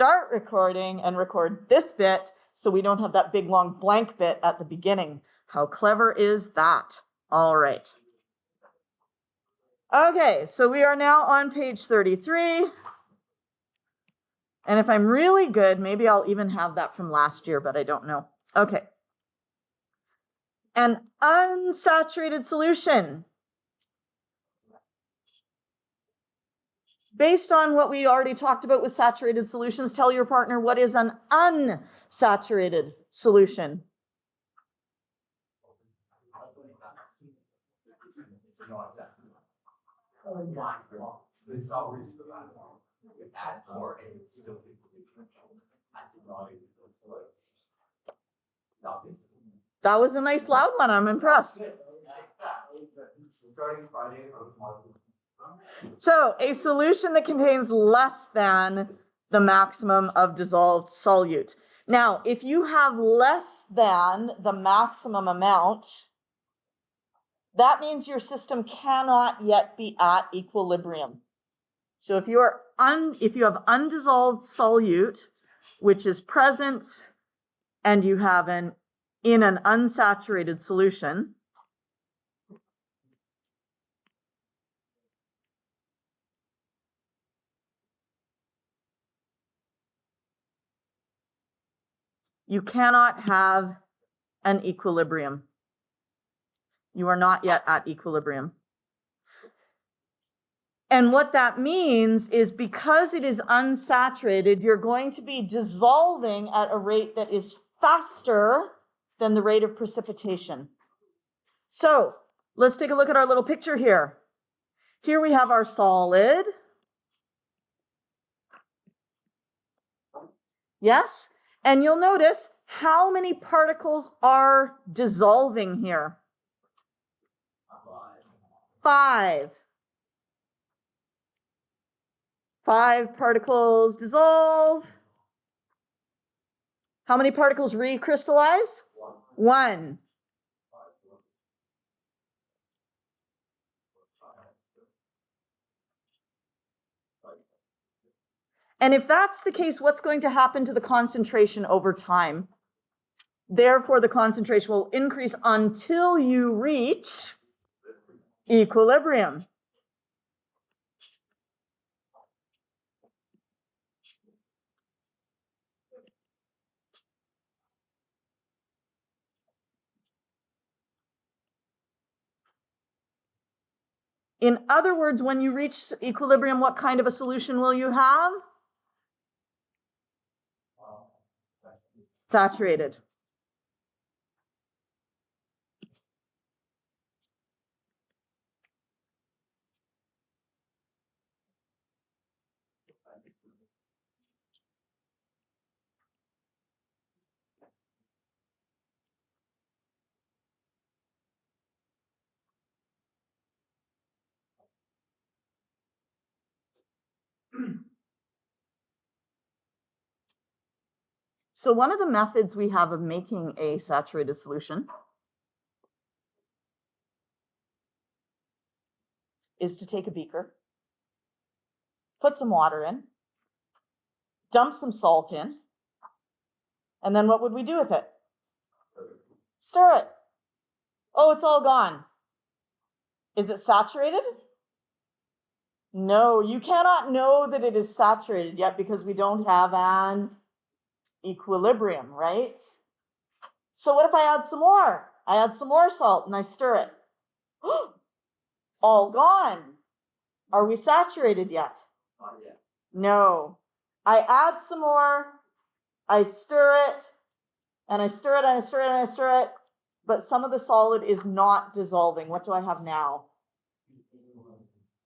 start recording and record this bit so we don't have that big long blank bit at the beginning. How clever is that? All right. Okay, so we are now on page 33. And if I'm really good, maybe I'll even have that from last year, but I don't know. Okay. An unsaturated solution. Based on what we already talked about with saturated solutions, tell your partner what is an unsaturated solution. That was a nice loud one. I'm impressed. So a solution that contains less than the maximum of dissolved solute. Now, if you have less than the maximum amount, that means your system cannot yet be at equilibrium. So if you have undissolved solute, which is present, and you have in an unsaturated solution, you cannot have an equilibrium. You are not yet at equilibrium. And what that means is because it is unsaturated, you're going to be dissolving at a rate that is faster than the rate of precipitation. So let's take a look at our little picture here. Here we have our solid. Yes? And you'll notice how many particles are dissolving here? 5. 5 particles dissolve. How many particles recrystallize? 1. And if that's the case, what's going to happen to the concentration over time? Therefore, the concentration will increase until you reach equilibrium. In other words, when you reach equilibrium, what kind of a solution will you have? Saturated. So one of the methods we have of making a saturated solution is to take a beaker, put some water in, dump some salt in, and then what would we do with it? Stir it. Oh, it's all gone. Is it saturated? No, you cannot know that it is saturated yet because we don't have an equilibrium, right? So what if I add some more? I add some more salt and I stir it. All gone. Are we saturated yet? Not yet. No. I add some more, I stir it, and I stir it, and I stir it, and I stir it, but some of the solid is not dissolving. What do I have now?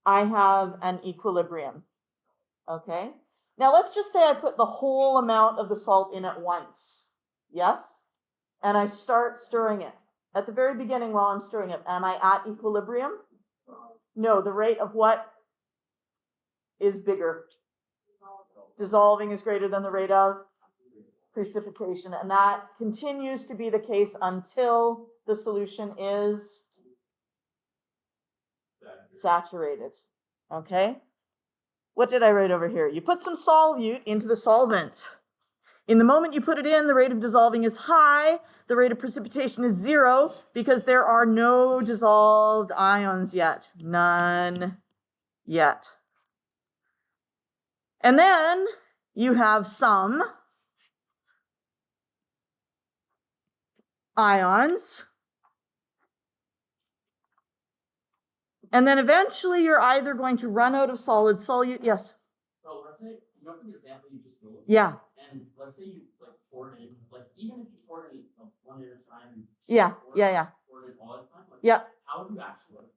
I have an equilibrium. Okay? Now let's just say I put the whole amount of the salt in at once. Yes? And I start stirring it. At the very beginning while I'm stirring it, am I at equilibrium? No, the rate of what is bigger? Dissolving is greater than the rate of precipitation. And that continues to be the case until the solution is saturated. Okay? what did I write over here? You put some solute into the solvent. In the moment you put it in, the rate of dissolving is high. The rate of precipitation is 0 because there are no dissolved ions yet. None yet. And then you have some ions. And then eventually you're either going to run out of solid solute. Yes? So let's say, you know, from the example you just gave. Yeah. And let's say you poured it in, even if you poured it one at a time. Yeah. Poured it all at a time. Yeah. How do you actually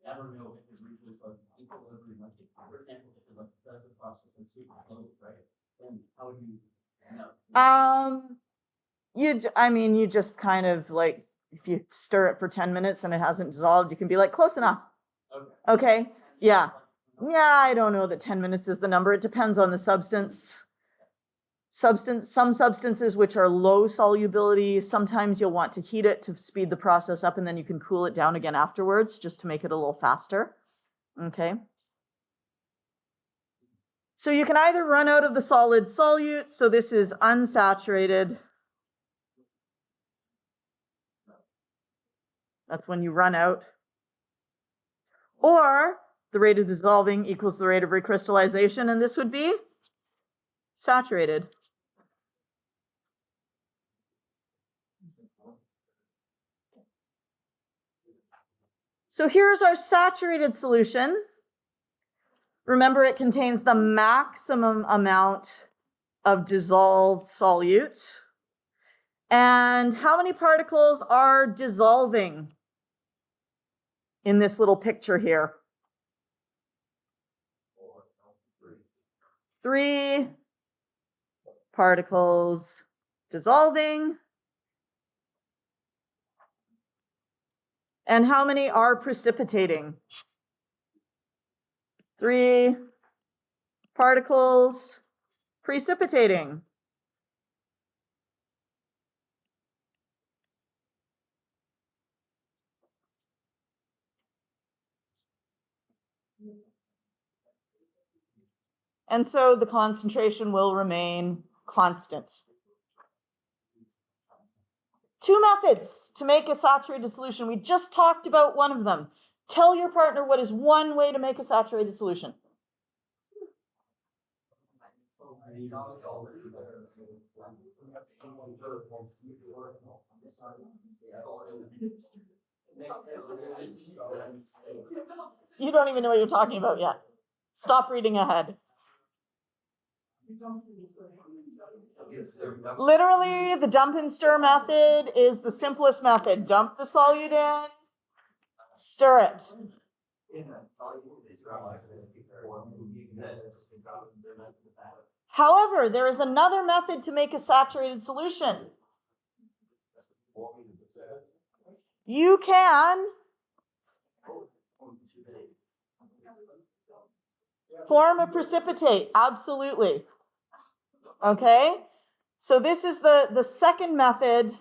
ever know if it reaches equilibrium? For example, if it does the process and super close, right? Then how would you know? You just kind of if you stir it for 10 minutes and it hasn't dissolved, you can be like, close enough. Okay. Yeah. Yeah, I don't know that 10 minutes is the number. It depends on the substance. Some substances which are low solubility, sometimes you'll want to heat it to speed the process up, and then you can cool it down again afterwards just to make it a little faster. Okay. So you can either run out of the solid solute, so this is unsaturated. That's when you run out. Or the rate of dissolving equals the rate of recrystallization, and this would be saturated. So here's our saturated solution. Remember, it contains the maximum amount of dissolved solute. And how many particles are dissolving in this little picture here? 3 particles dissolving. And how many are precipitating? 3 particles precipitating. And so the concentration will remain constant. 2 methods to make a saturated solution. We just talked about one of them. Tell your partner what is one way to make a saturated solution. You don't even know what you're talking about yet. Stop reading ahead. Literally, the dump and stir method is the simplest method. Dump the solute in, stir it. However, there is another method to make a saturated solution. You can form a precipitate, absolutely. Okay, so this is the second method,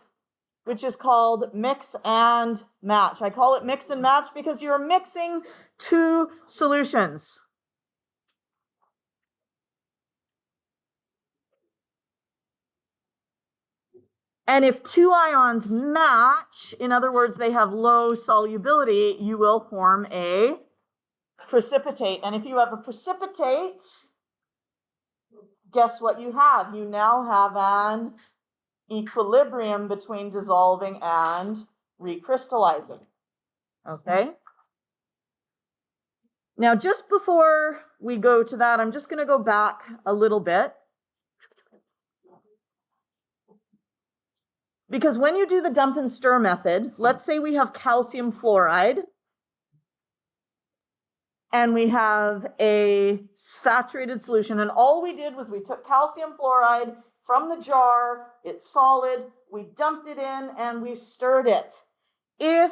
which is called mix and match. I call it mix and match because you're mixing 2 solutions. And if 2 ions match, in other words, they have low solubility, you will form a precipitate. And if you have a precipitate, guess what you have? You now have an equilibrium between dissolving and recrystallizing. Okay? Now, just before we go to that, I'm just going to go back a little bit. Because when you do the dump and stir method, let's say we have calcium fluoride, and we have a saturated solution, and all we did was we took calcium fluoride from the jar, it's solid, we dumped it in, and we stirred it. If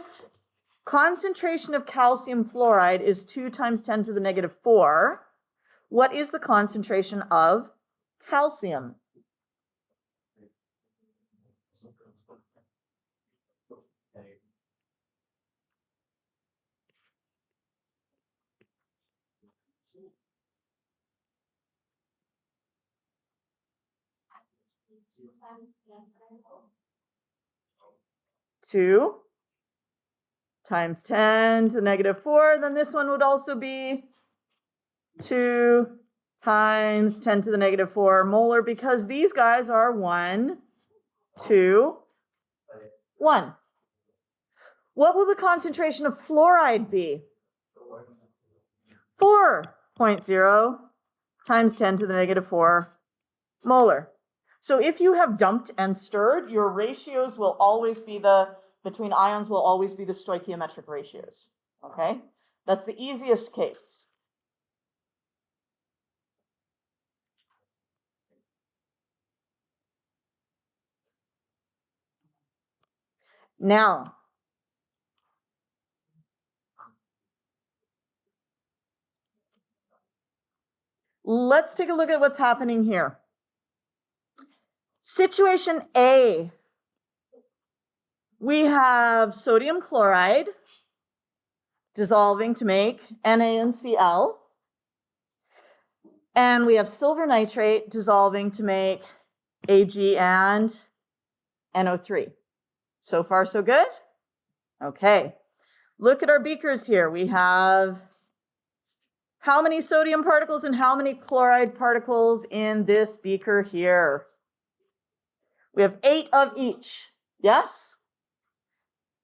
concentration of calcium fluoride is 2 times 10 to the negative 4, what is the concentration of calcium? 2 times 10 to the negative 4. Then this one would also be 2 times 10 to the negative 4 molar, because these guys are 1, 2, 1. What will the concentration of fluoride be? 4.0 times 10 to the negative 4 molar. So if you have dumped and stirred, your ratios will always be between ions will always be the stoichiometric ratios, okay? That's the easiest case. Now, let's take a look at what's happening here. Situation A, we have sodium chloride dissolving to make NaNCl, and we have silver nitrate dissolving to make Ag and NO3. So far, so good? Okay. Look at our beakers here. We have how many sodium particles and how many chloride particles in this beaker here? We have 8 of each. Yes?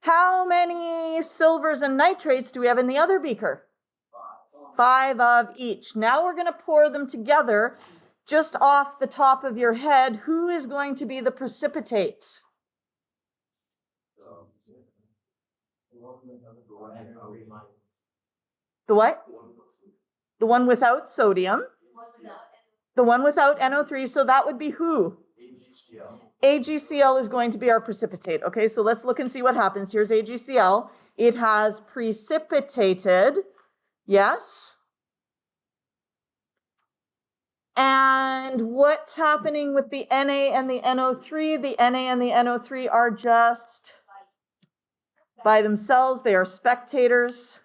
How many silvers and nitrates do we have in the other beaker? 5 of each. Now we're going to pour them together. Just off the top of your head, who is going to be the precipitate? The what? The one without sodium. The one without NO3. So that would be who? AgCl is going to be our precipitate. Okay, so let's look and see what happens. Here's AgCl. It has precipitated. Yes. And what's happening with the Na and the NO3? The Na and the NO3 are just by themselves. They are spectators.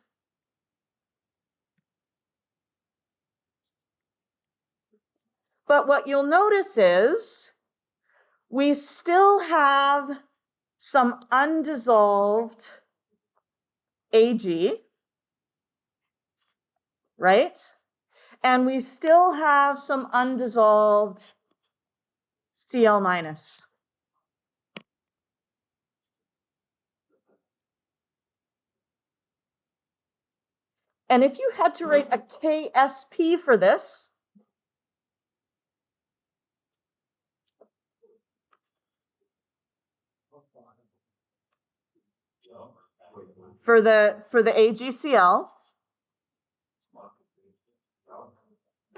But what you'll notice is we still have some undissolved Ag, right? And we still have some undissolved Cl minus. And if you had to write a KSP for this, for the AgCl,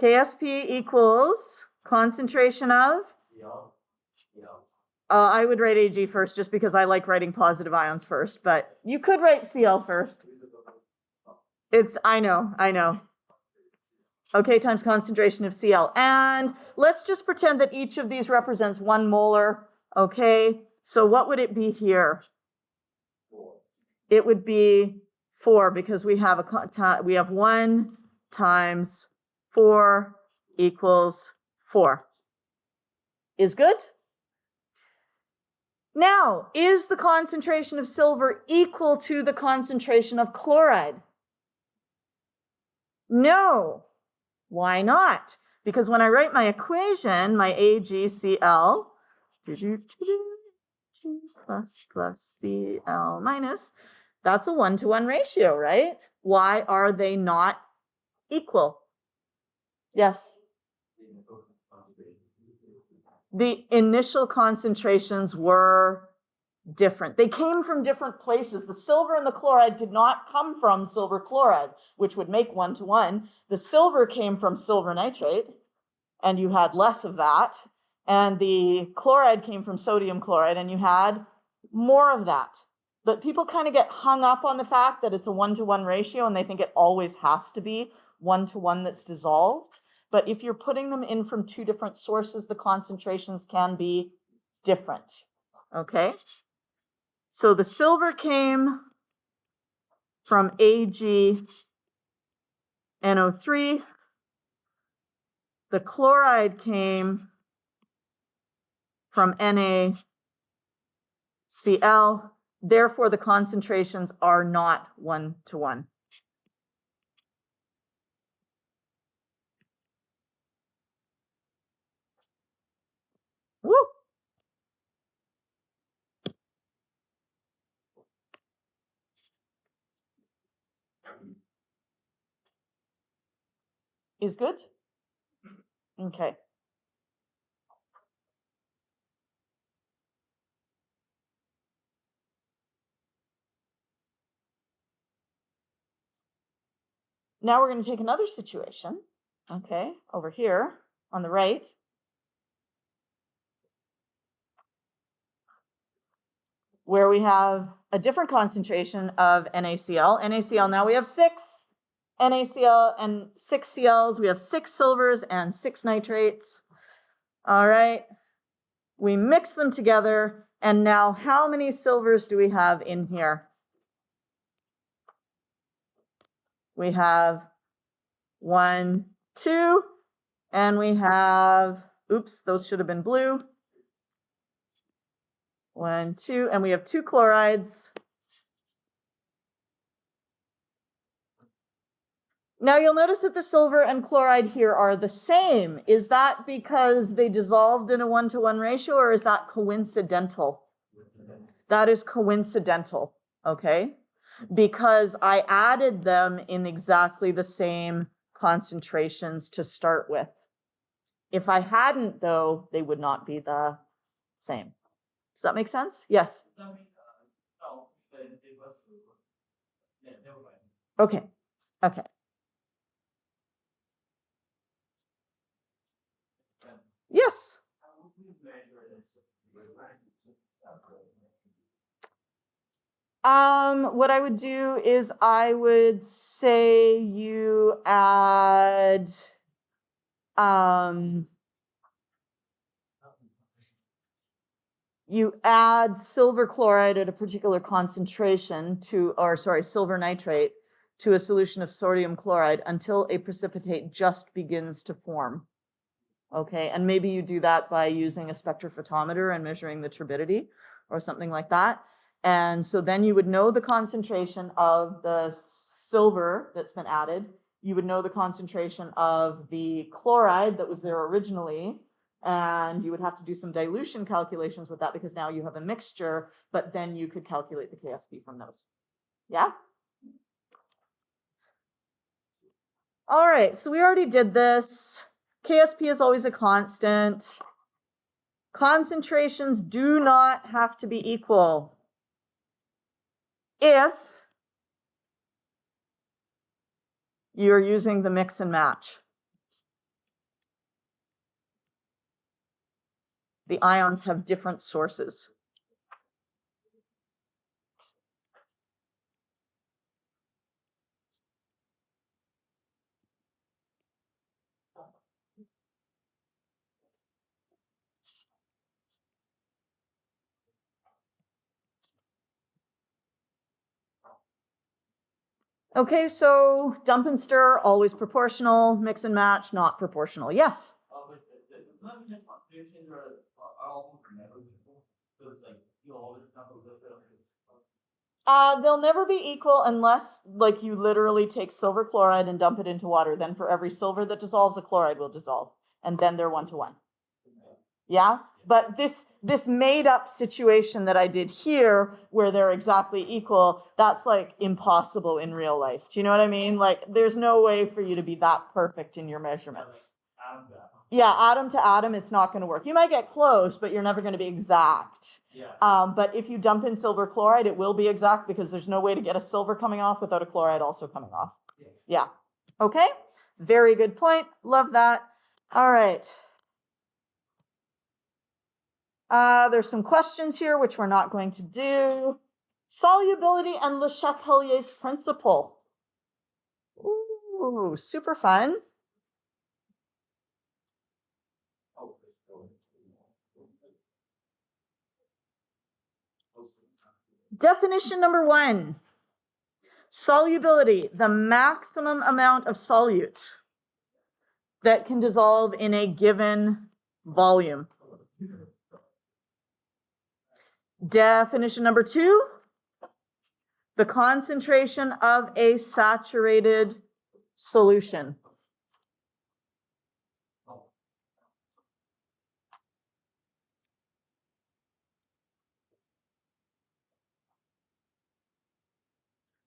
KSP equals concentration of, I would write Ag first just because I like writing positive ions first, but you could write Cl first. I know. Okay, times concentration of Cl. And let's just pretend that each of these represents 1 molar. Okay, so what would it be here? It would be 4 because we have 1 times 4 equals 4. Is good? Now, is the concentration of silver equal to the concentration of chloride? No. Why not? Because when I write my equation, my AgCl plus Cl minus, that's a 1-to-1 ratio, right? Why are they not equal? Yes. The initial concentrations were different. They came from different places. The silver and the chloride did not come from silver chloride, which would make 1-to-1. The silver came from silver nitrate, and you had less of that. And the chloride came from sodium chloride, and you had more of that. But people kind of get hung up on the fact that it's a 1-to-1 ratio, and they think it always has to be 1-to-1 that's dissolved. But if you're putting them in from 2 different sources, the concentrations can be different. Okay? So the silver came from AgNO3. The chloride came from NaCl. Therefore, the concentrations are not 1-to-1. Woo! Is good? Okay. Now we're going to take another situation, okay, over here on the right. Where we have a different concentration of NaCl. NaCl, now we have 6 NaCl and 6 Cls. We have 6 silvers and 6 nitrates. All right. We mix them together. And now how many silvers do we have in here? We have 1, 2, and we have, oops, those should have been blue. 1, 2, and we have 2 chlorides. Now you'll notice that the silver and chloride here are the same. Is that because they dissolved in a 1-to-1 ratio, or is that coincidental? That is coincidental, okay? Because I added them in exactly the same concentrations to start with. If I hadn't, though, they would not be the same. Does that make sense? Yes. Okay. Okay. Yes. What I would do is I would say you add silver chloride at a particular concentration silver nitrate to a solution of sodium chloride until a precipitate just begins to form. Okay, and maybe you do that by using a spectrophotometer and measuring the turbidity or something like that. And so then you would know the concentration of the silver that's been added. You would know the concentration of the chloride that was there originally. And you would have to do some dilution calculations with that because now you have a mixture, but then you could calculate the KSP from those. Yeah? All right, so we already did this. KSP is always a constant. Concentrations do not have to be equal if you're using the mix and match. The ions have different sources. Okay, so dump and stir, always proportional. Mix and match, not proportional. Yes? They'll never be equal unless, like, you literally take silver chloride and dump it into water. Then for every silver that dissolves, a chloride will dissolve. And then they're 1-to-1. Yeah? But this made up situation that I did here, where they're exactly equal, that's like impossible in real life. Do you know what I mean? Like, there's no way for you to be that perfect in your measurements. Yeah, atom to atom, it's not going to work. You might get close, but you're never going to be exact. Yeah. But if you dump in silver chloride, it will be exact because there's no way to get a silver coming off without a chloride also coming off. Yeah. Okay? Very good point. Love that. All right. There's some questions here, which we're not going to do. Solubility and Le Chatelier's principle. Ooh, super fun. Definition number 1. Solubility, the maximum amount of solute that can dissolve in a given volume. Definition number 2, the concentration of a saturated solution.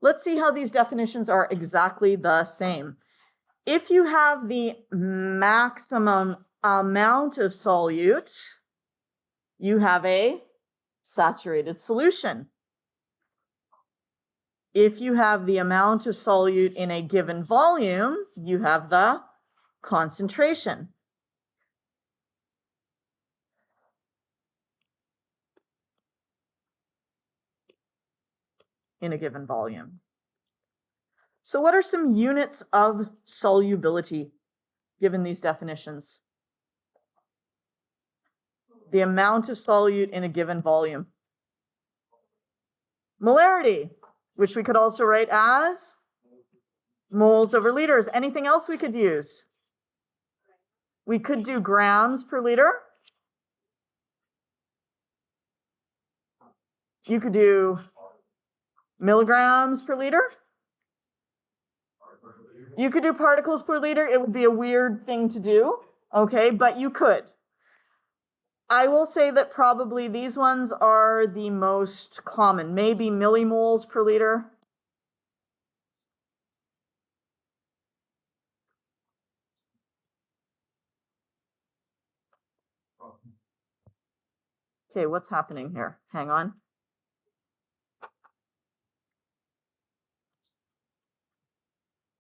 Let's see how these definitions are exactly the same. If you have the maximum amount of solute, you have a saturated solution. If you have the amount of solute in a given volume, you have the concentration. In a given volume. So what are some units of solubility given these definitions? The amount of solute in a given volume. Molarity, which we could also write as moles over liters. Anything else we could use? We could do grams per liter. You could do milligrams per liter. You could do particles per liter. It would be a weird thing to do, okay, but you could. I will say that probably these ones are the most common, maybe millimoles per liter. Okay, what's happening here? Hang on.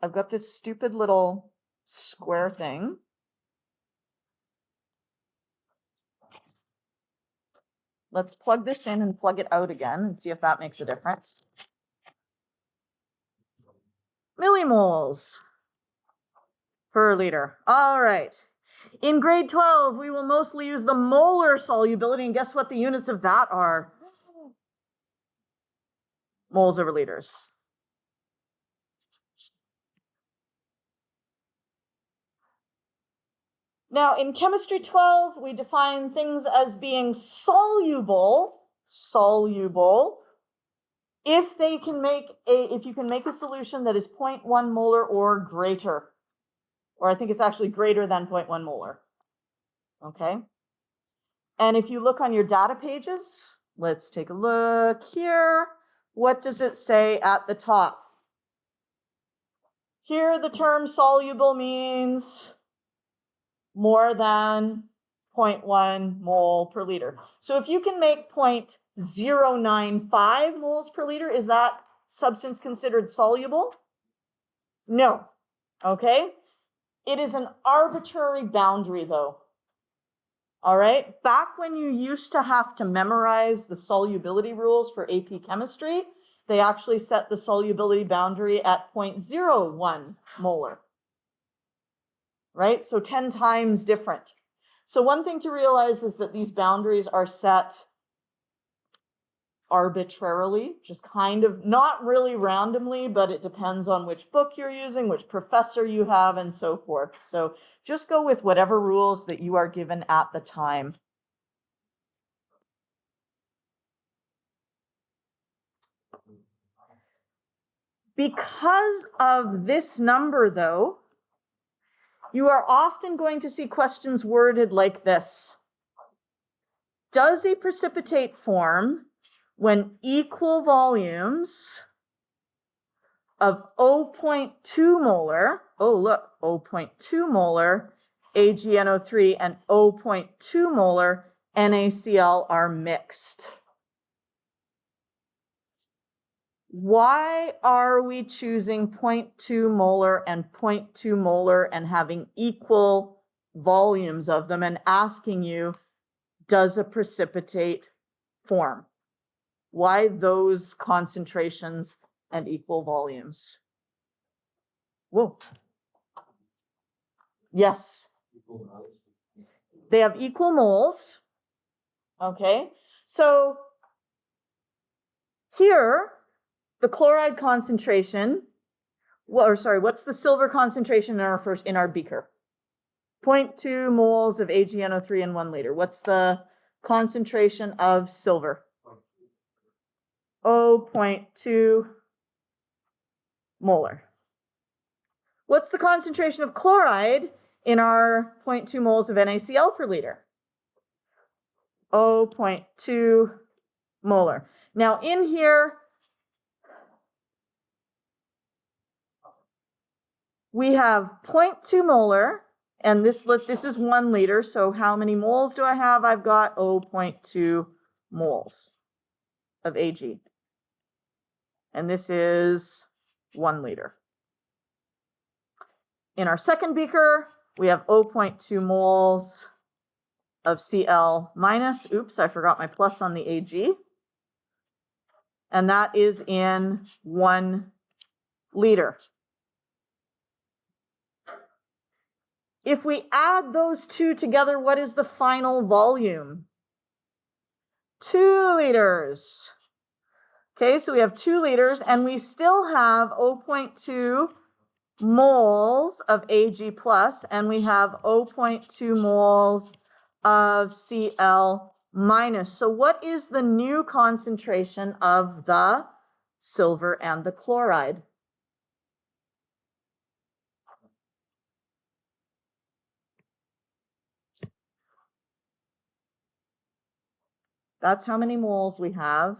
I've got this stupid little square thing. Let's plug this in and plug it out again and see if that makes a difference. Millimoles per liter. All right. In grade 12, we will mostly use the molar solubility, and guess what the units of that are? Moles over liters. Now, in chemistry 12, we define things as being soluble, if you can make a solution that is 0.1 molar or greater, or I think it's actually greater than 0.1 molar. Okay. And if you look on your data pages, let's take a look here. What does it say at the top? Here, the term soluble means more than 0.1 mole per liter. So if you can make 0.095 moles per liter, is that substance considered soluble? No. Okay. It is an arbitrary boundary though. All right. Back when you used to have to memorize the solubility rules for AP chemistry, they actually set the solubility boundary at 0.01 molar. Right? So 10 times different. So one thing to realize is that these boundaries are set arbitrarily, just kind of not really randomly, but it depends on which book you're using, which professor you have, and so forth. So just go with whatever rules that you are given at the time. Because of this number, though, you are often going to see questions worded like this. Does a precipitate form when equal volumes of 0.2 molar, oh look, 0.2 molar AgNO3 and 0.2 molar NaCl are mixed? Why are we choosing 0.2 molar and 0.2 molar and having equal volumes of them and asking you, does a precipitate form? Why those concentrations and equal volumes? Whoa. Yes. They have equal moles. Okay. So here, the chloride concentration, what's the silver concentration in our beaker? 0.2 moles of AgNO3 in 1 liter. What's the concentration of silver? 0.2 molar. What's the concentration of chloride in our 0.2 moles of NaCl per liter? 0.2 molar. Now in here, we have 0.2 molar, and this is 1 liter, so how many moles do I have? I've got 0.2 moles of Ag. And this is 1 liter. In our second beaker, we have 0.2 moles of Cl minus. Oops, I forgot my plus on the Ag. And that is in 1 liter. If we add those two together, what is the final volume? 2 liters. Okay, so we have 2 liters, and we still have 0.2 moles of Ag plus, and we have 0.2 moles of Cl minus. So what is the new concentration of the silver and the chloride? That's how many moles we have.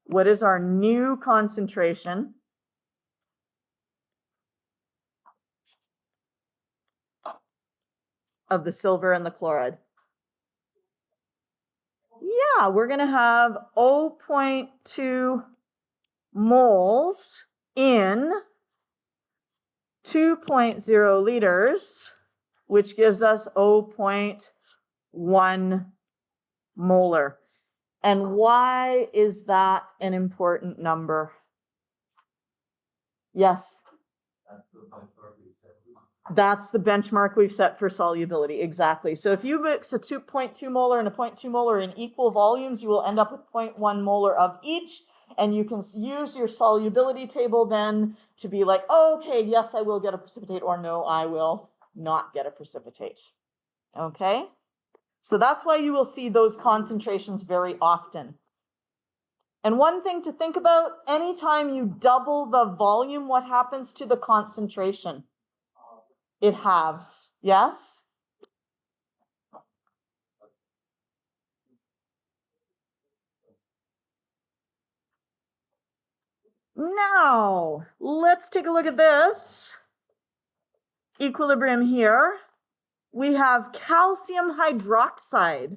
What is our new concentration? Of the silver and the chloride? Yeah, we're going to have 0.2 moles in 2.0 liters, which gives us 0.1 molar. And why is that an important number? Yes. That's the benchmark we've set for solubility, exactly. So if you mix a 2.2 molar and a 0.2 molar in equal volumes, you will end up with 0.1 molar of each, and you can use your solubility table then to be like, oh, okay, yes, I will get a precipitate, or no, I will not get a precipitate. Okay? So that's why you will see those concentrations very often. And one thing to think about, anytime you double the volume, what happens to the concentration? It halves, yes? Now, let's take a look at this. Equilibrium here. We have calcium hydroxide.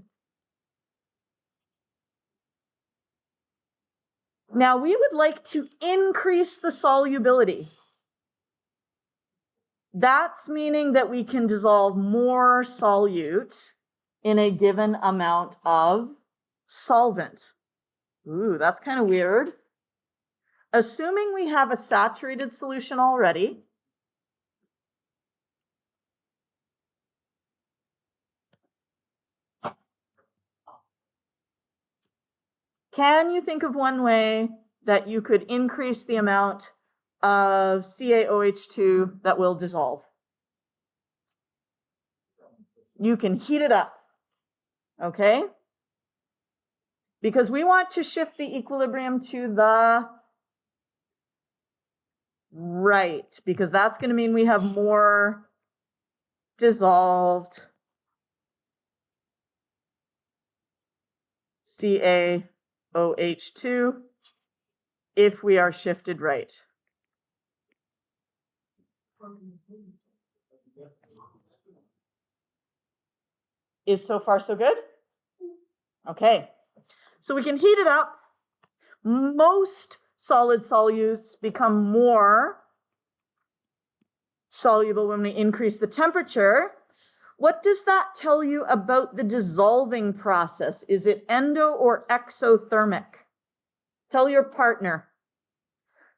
Now, we would like to increase the solubility. That's meaning that we can dissolve more solute in a given amount of solvent. Ooh, that's kind of weird. Assuming we have a saturated solution already, can you think of one way that you could increase the amount of CaOH2 that will dissolve? You can heat it up, okay? Because we want to shift the equilibrium to the right, because that's going to mean we have more dissolved CaOH2 if we are shifted right. Is so far so good? Okay, so we can heat it up. Most solid solutes become more soluble when we increase the temperature. What does that tell you about the dissolving process? Is it endo or exothermic? Tell your partner.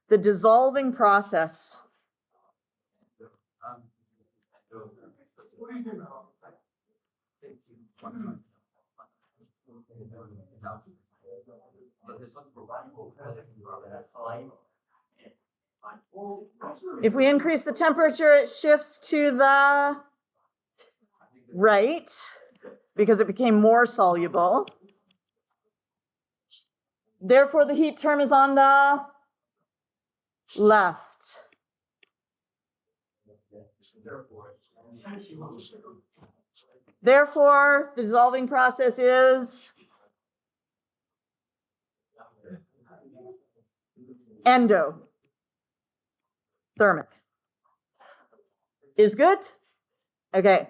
The dissolving process. If we increase the temperature, it shifts to the right because it became more soluble. Therefore, the heat term is on the left. Therefore, the dissolving process is endothermic. Is good? Okay.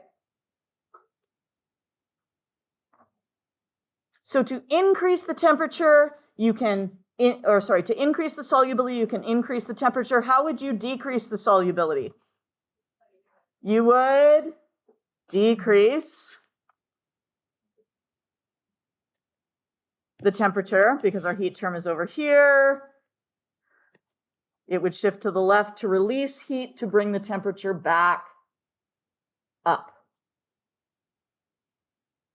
So to increase the temperature, you can, to increase the solubility, you can increase the temperature. How would you decrease the solubility? You would decrease the temperature because our heat term is over here. It would shift to the left to release heat to bring the temperature back up,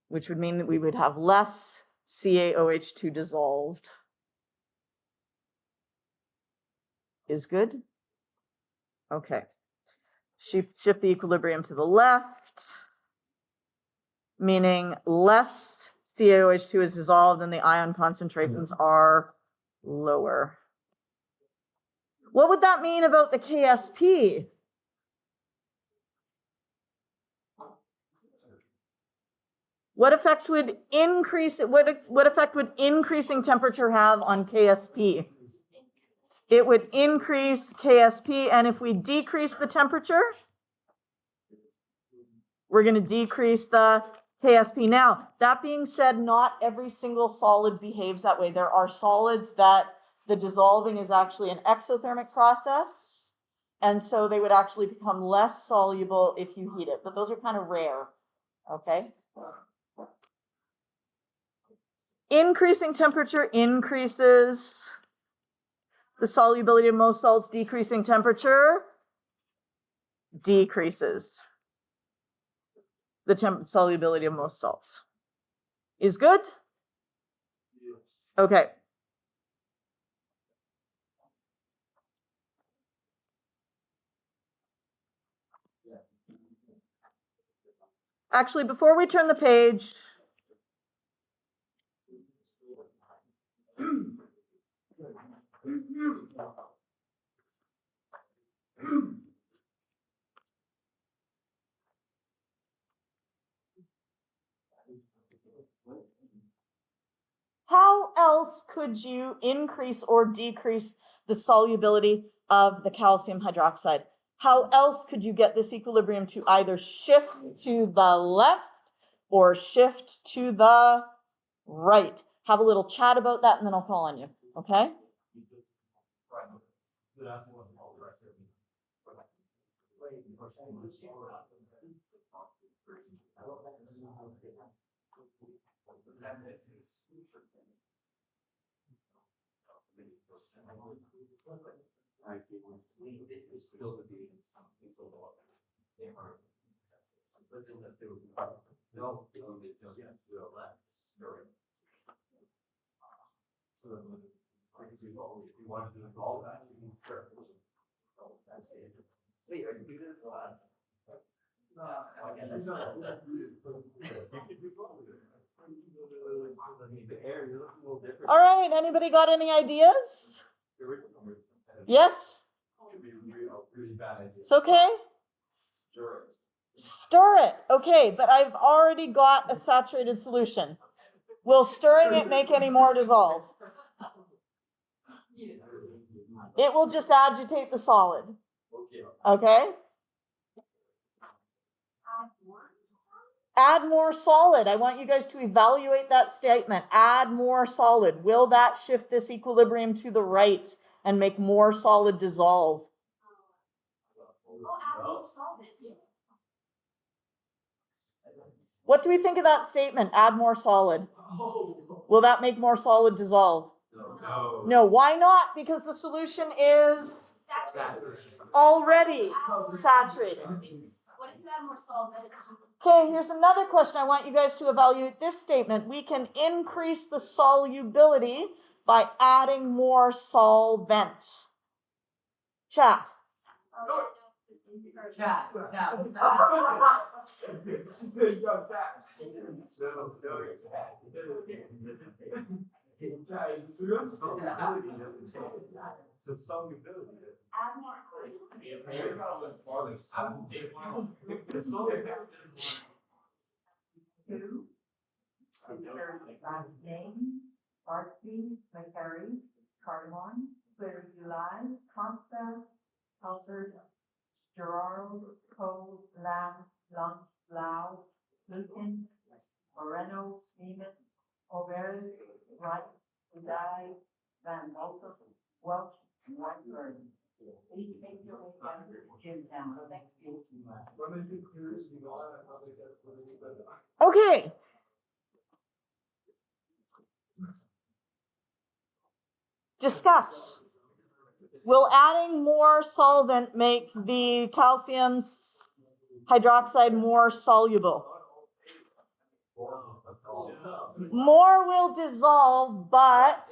which would mean that we would have less CaOH2 dissolved. Is good? Okay. Shift the equilibrium to the left, meaning less CaOH2 is dissolved and the ion concentrations are lower. What would that mean about the KSP? What effect would increasing temperature have on KSP? It would increase KSP, and if we decrease the temperature, we're going to decrease the KSP. Now, that being said, not every single solid behaves that way. There are solids that the dissolving is actually an exothermic process, and so they would actually become less soluble if you heat it, but those are kind of rare, okay? Increasing temperature increases the solubility of most salts. Decreasing temperature decreases the solubility of most salts. Is good? Okay. Actually, before we turn the page, how else could you increase or decrease the solubility of the calcium hydroxide? How else could you get this equilibrium to either shift to the left or shift to the right? Have a little chat about that and then I'll call on you, okay? All right, anybody got any ideas? Yes? It's okay? Stir it. Okay, but I've already got a saturated solution. Will stirring it make any more dissolve? It will just agitate the solid. Okay? Add more solid. I want you guys to evaluate that statement. Add more solid. Will that shift this equilibrium to the right and make more solid dissolve? What do we think of that statement? Add more solid. Will that make more solid dissolve? No. No. Why not? Because the solution is already saturated. What if you add more solvent? Okay, here's another question. I want you guys to evaluate this statement. We can increase the solubility by adding more solvent. Chat. Chat. The solubility. Two, name, Bartley, McCary, Cardamom, Clear July, Consta, Halford, Gerard, Cole, Lamb, Lunch, Lau, Lucan, Moreno, Seaman, O'Berry, Wright, Udai, Van Walter, Welch, and Whiteburn. Please make your way down to Jimtown. Thank you. Okay. Discuss. Will adding more solvent make the calcium hydroxide more soluble? More will dissolve, but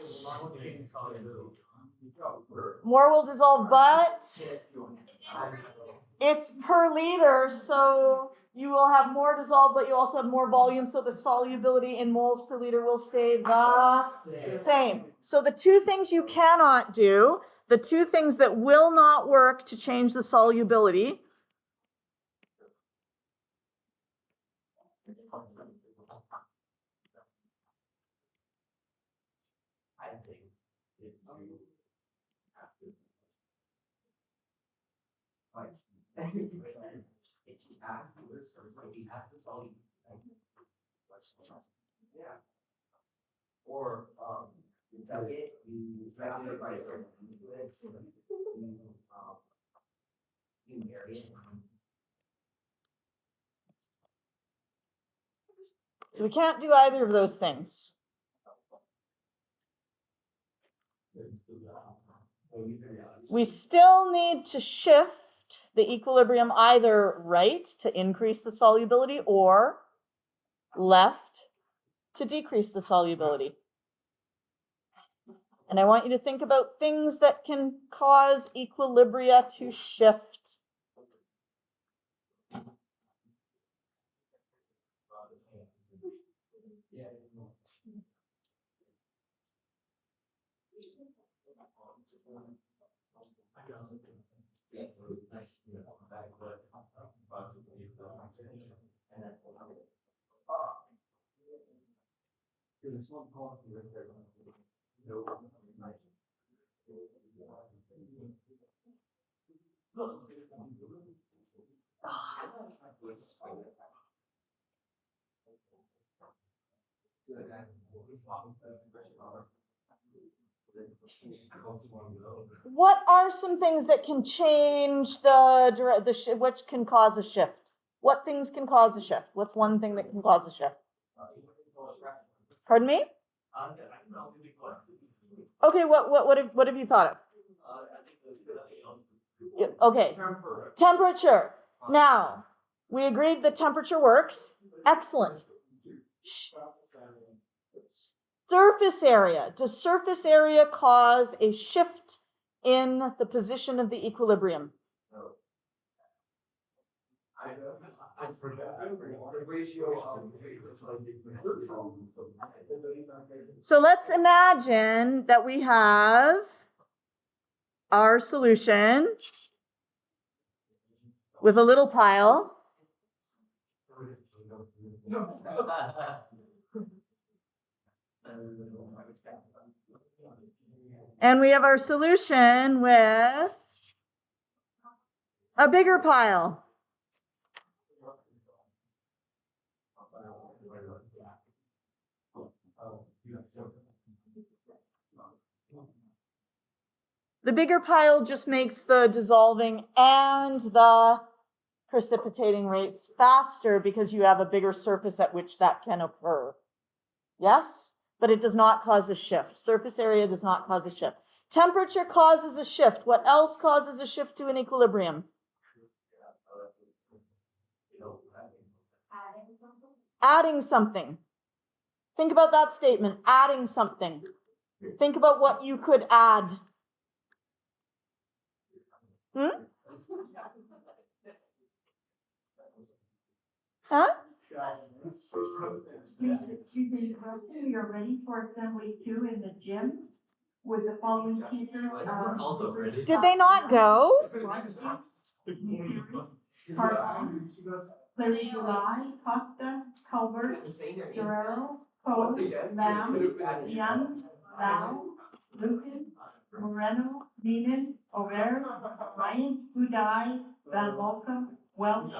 it's per liter, so you will have more dissolved, but you also have more volume, so the solubility in moles per liter will stay the same. So the two things you cannot do, the two things that will not work to change the solubility, Or, you dug it, you sacrifice it, you marry it. so we can't do either of those things. We still need to shift the equilibrium either right to increase the solubility or left to decrease the solubility. And I want you to think about things that can cause equilibria to shift. What are some things that can change which can cause a shift? What things can cause a shift? What's one thing that can cause a shift? Pardon me? Okay, what have you thought of? Okay, temperature. Now, we agreed that temperature works. Excellent. Surface area. Does surface area cause a shift in the position of the equilibrium? So let's imagine that we have our solution with a little pile. And we have our solution with a bigger pile. The bigger pile just makes the dissolving and the precipitating rates faster because you have a bigger surface at which that can occur. Yes? But it does not cause a shift. Surface area does not cause a shift. Temperature causes a shift. What else causes a shift to an equilibrium? Adding something. Think about that statement, adding something. Think about what you could add. Huh? Excuse me, we are ready for assembly 2 in the gym with the following teachers. Also ready. Did they not go? Cardone, Clary July, Costa, Culver, Guerrero, Cole, Lamb, Young, Lau, Lucas, Moreno, Neiman, O'Hare, Ryan, Budai, Van Volkum, Welch,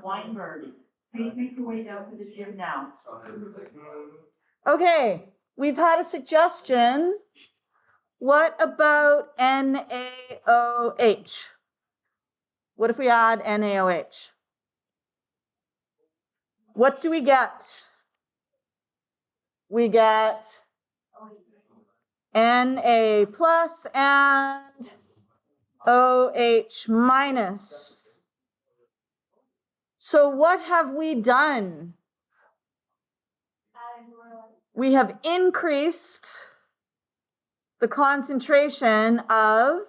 Weinberg. Please make your way down to the gym now. Okay, we've had a suggestion. What about NaOH? What if we add NaOH? What do we get? We get Na plus and OH minus. So what have we done? We have increased the concentration of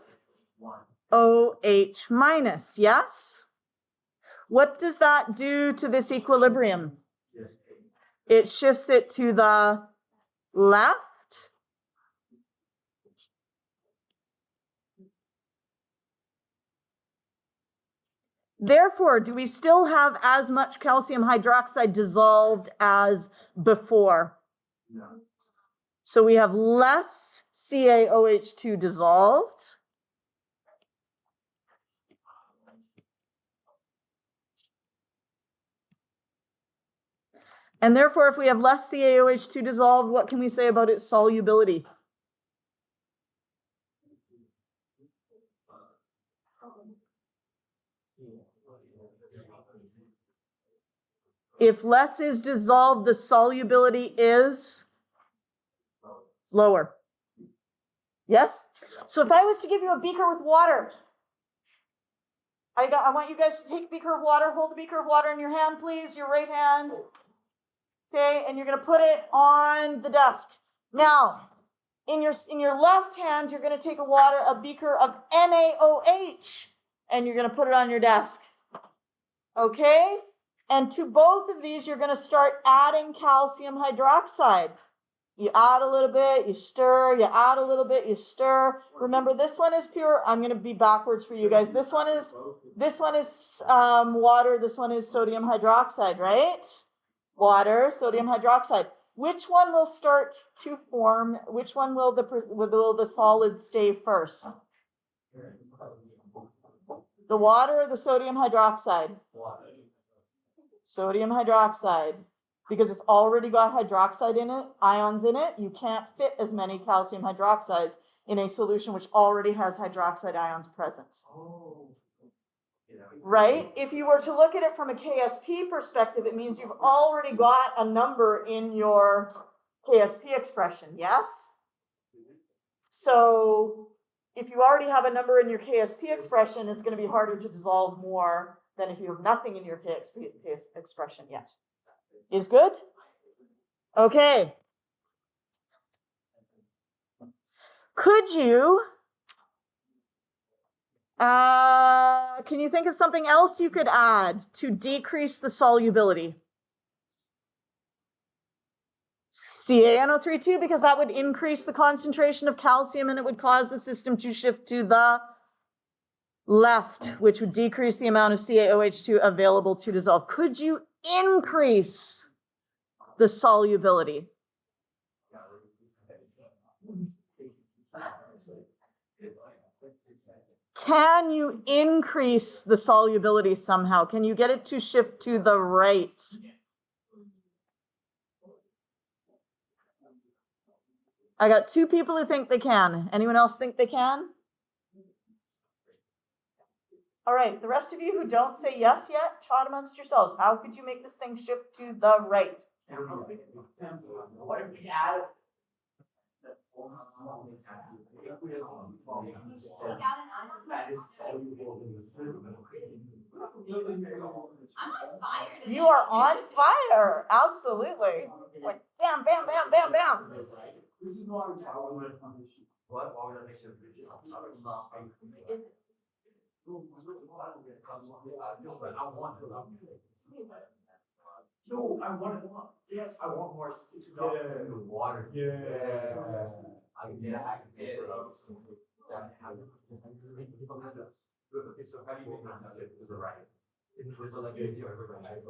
OH minus, yes? What does that do to this equilibrium? It shifts it to the left. Therefore, do we still have as much calcium hydroxide dissolved as before? No. So we have less CaOH2 dissolved. And therefore, if we have less CaOH2 dissolved, what can we say about its solubility? If less is dissolved, the solubility is lower. Yes? So if I was to give you a beaker with water, I want you guys to take a beaker of water, hold the beaker of water in your hand, please, your right hand. Okay, and you're going to put it on the desk. Now, in your left hand, you're going to take a beaker of NaOH, and you're going to put it on your desk. Okay? And to both of these, you're going to start adding calcium hydroxide. You add a little bit, you stir, you add a little bit, you stir. Remember, this one is pure. I'm going to be backwards for you guys. This one is water. This one is sodium hydroxide, right? Water, sodium hydroxide. Which one will start to form? Which one will the solid stay first? The water or the sodium hydroxide? Sodium hydroxide. Because it's already got hydroxide in it, ions in it, you can't fit as many calcium hydroxides in a solution which already has hydroxide ions present. Right? If you were to look at it from a KSP perspective, it means you've already got a number in your KSP expression, yes? So if you already have a number in your KSP expression, it's going to be harder to dissolve more than if you have nothing in your KSP expression yet. Is good? Okay. Could you, can you think of something else you could add to decrease the solubility? CaNO3 because that would increase the concentration of calcium and it would cause the system to shift to the left, which would decrease the amount of CaOH2 available to dissolve. Could you increase the solubility? Can you increase the solubility somehow? Can you get it to shift to the right? I got 2 people who think they can. Anyone else think they can? All right, the rest of you who don't say yes yet, chat amongst yourselves. How could you make this thing shift to the right? What if we add You are on fire. Absolutely. Like bam, bam, bam, bam, bam. This is why what organization No, I want yes, I want more stuff in the water. Yeah. I can get it. Okay, so how do you make it to the right? It's like a video every night.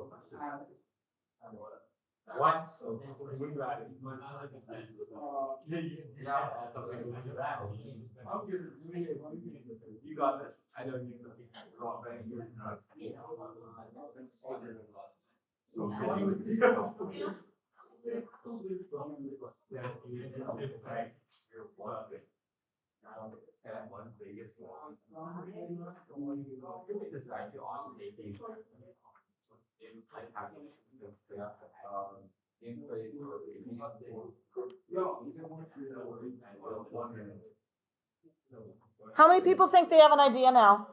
What? So we got it. Yeah, that's okay. You got this. I know you can wrong thing. You're not. How many people think they have an idea now?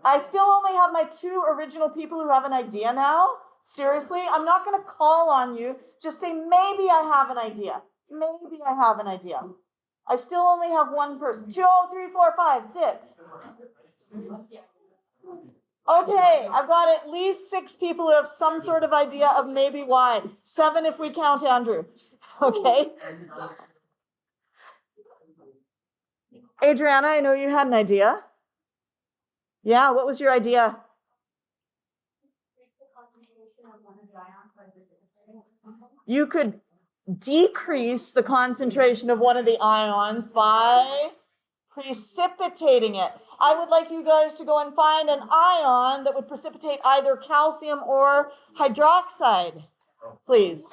I still only have my 2 original people who have an idea now. Seriously, I'm not going to call on you. Just say, maybe I have an idea. Maybe I have an idea. I still only have 1 person. 2, 3, 4, 5, 6. Okay, I've got at least 6 people who have some sort of idea of maybe why. 7 if we count Andrew. Okay. Adriana, I know you had an idea. Yeah, what was your idea? You could decrease the concentration of one of the ions by precipitating it. I would like you guys to go and find an ion that would precipitate either calcium or hydroxide, please.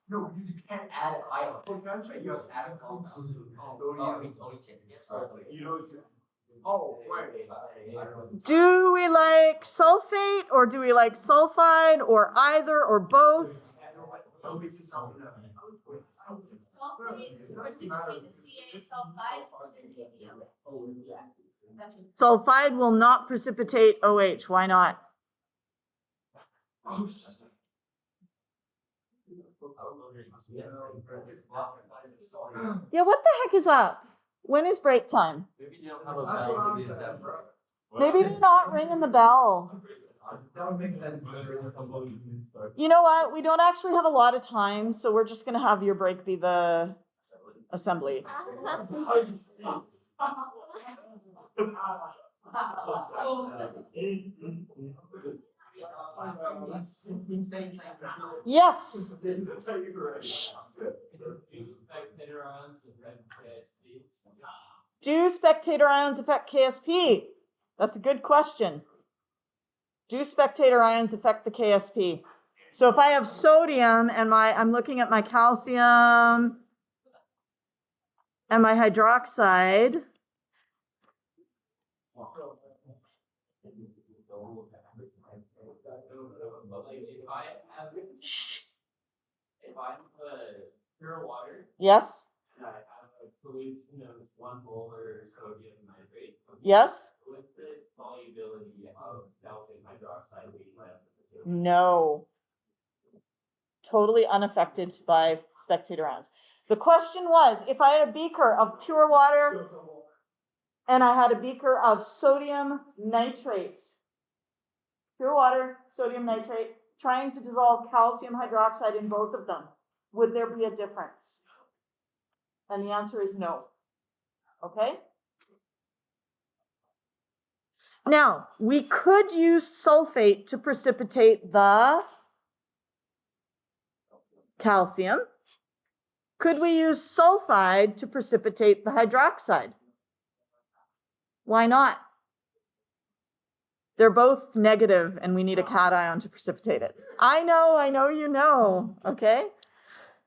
No, because you can't add an ion. You have to add a compound. Oh, right. Do we like sulfate or do we like sulfide or either or both? Sulfate to precipitate the CA, sulfide to precipitate the OH. Sulfide will not precipitate OH. Why not? Yeah, what the heck is up? When is break time? Maybe they're not ringing the bell. That would make sense. You know what? We don't actually have a lot of time, so we're just going to have your break be the assembly. Yes. Do spectator ions affect KSP? That's a good question. Do spectator ions affect the KSP? So if I have sodium and I'm looking at my calcium and my hydroxide, shh. If I put pure water, Yes. and I have a solution of 1 molar sodium nitrate. Yes. With the solubility of calcium hydroxide, we have No. Totally unaffected by spectator ions. The question was, if I had a beaker of pure water and I had a beaker of sodium nitrate, pure water, sodium nitrate, trying to dissolve calcium hydroxide in both of them, would there be a difference? And the answer is no. Okay? Now, we could use sulfate to precipitate the calcium. Could we use sulfide to precipitate the hydroxide? Why not? They're both negative and we need a cation to precipitate it. I know you know, okay?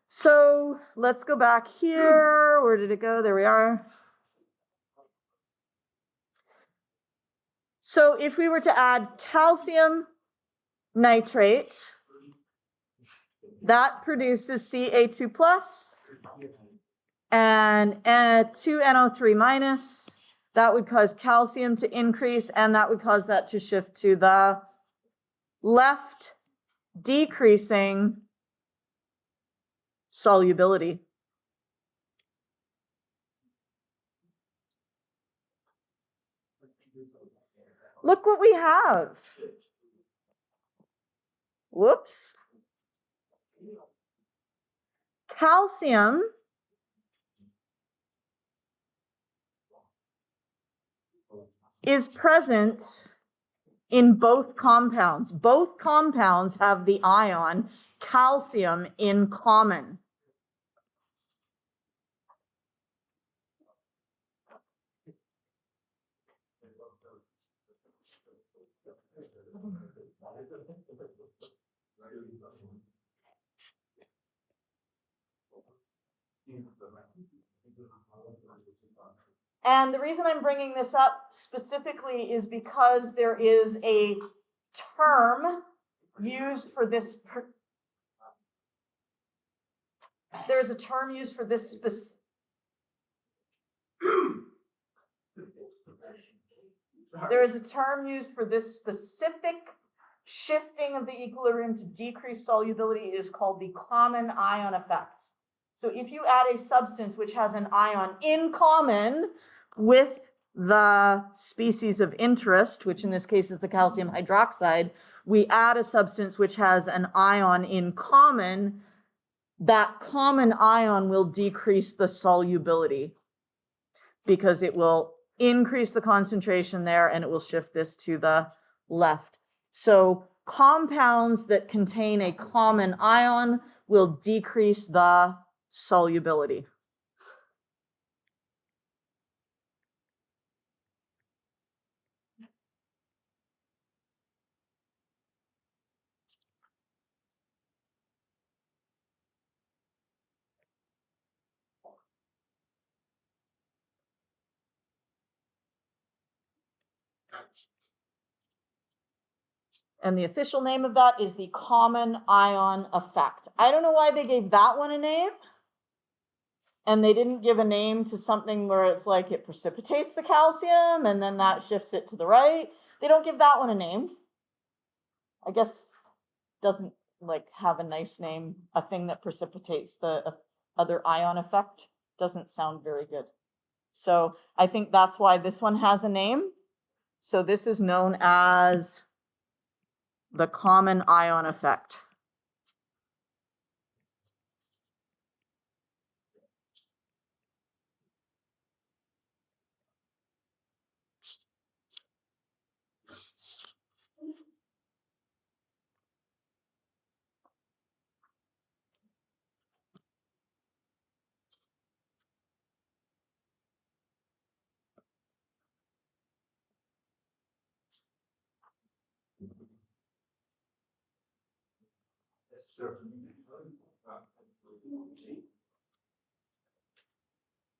So let's go back here. Where did it go? There we are. So if we were to add calcium nitrate, that produces Ca2 plus and 2NO3 minus. That would cause calcium to increase, and that would cause that to shift to the left, decreasing solubility. Look what we have. Whoops. Calcium is present in both compounds. Both compounds have the ion calcium in common. And the reason I'm bringing this up specifically is because there is a term used for this. There's a term used for this There is a term used for this specific shifting of the equilibrium to decrease solubility. It is called the common ion effect. So if you add a substance which has an ion in common with the species of interest, which in this case is the calcium hydroxide, we add a substance which has an ion in common, that common ion will decrease the solubility because it will increase the concentration there and it will shift this to the left. So compounds that contain a common ion will decrease the solubility. And the official name of that is the common ion effect. I don't know why they gave that one a name. And they didn't give a name to something where it's like it precipitates the calcium and then that shifts it to the right. They don't give that one a name. I guess doesn't like have a nice name. A thing that precipitates the other ion effect doesn't sound very good. So I think that's why this one has a name. So this is known as the common ion effect.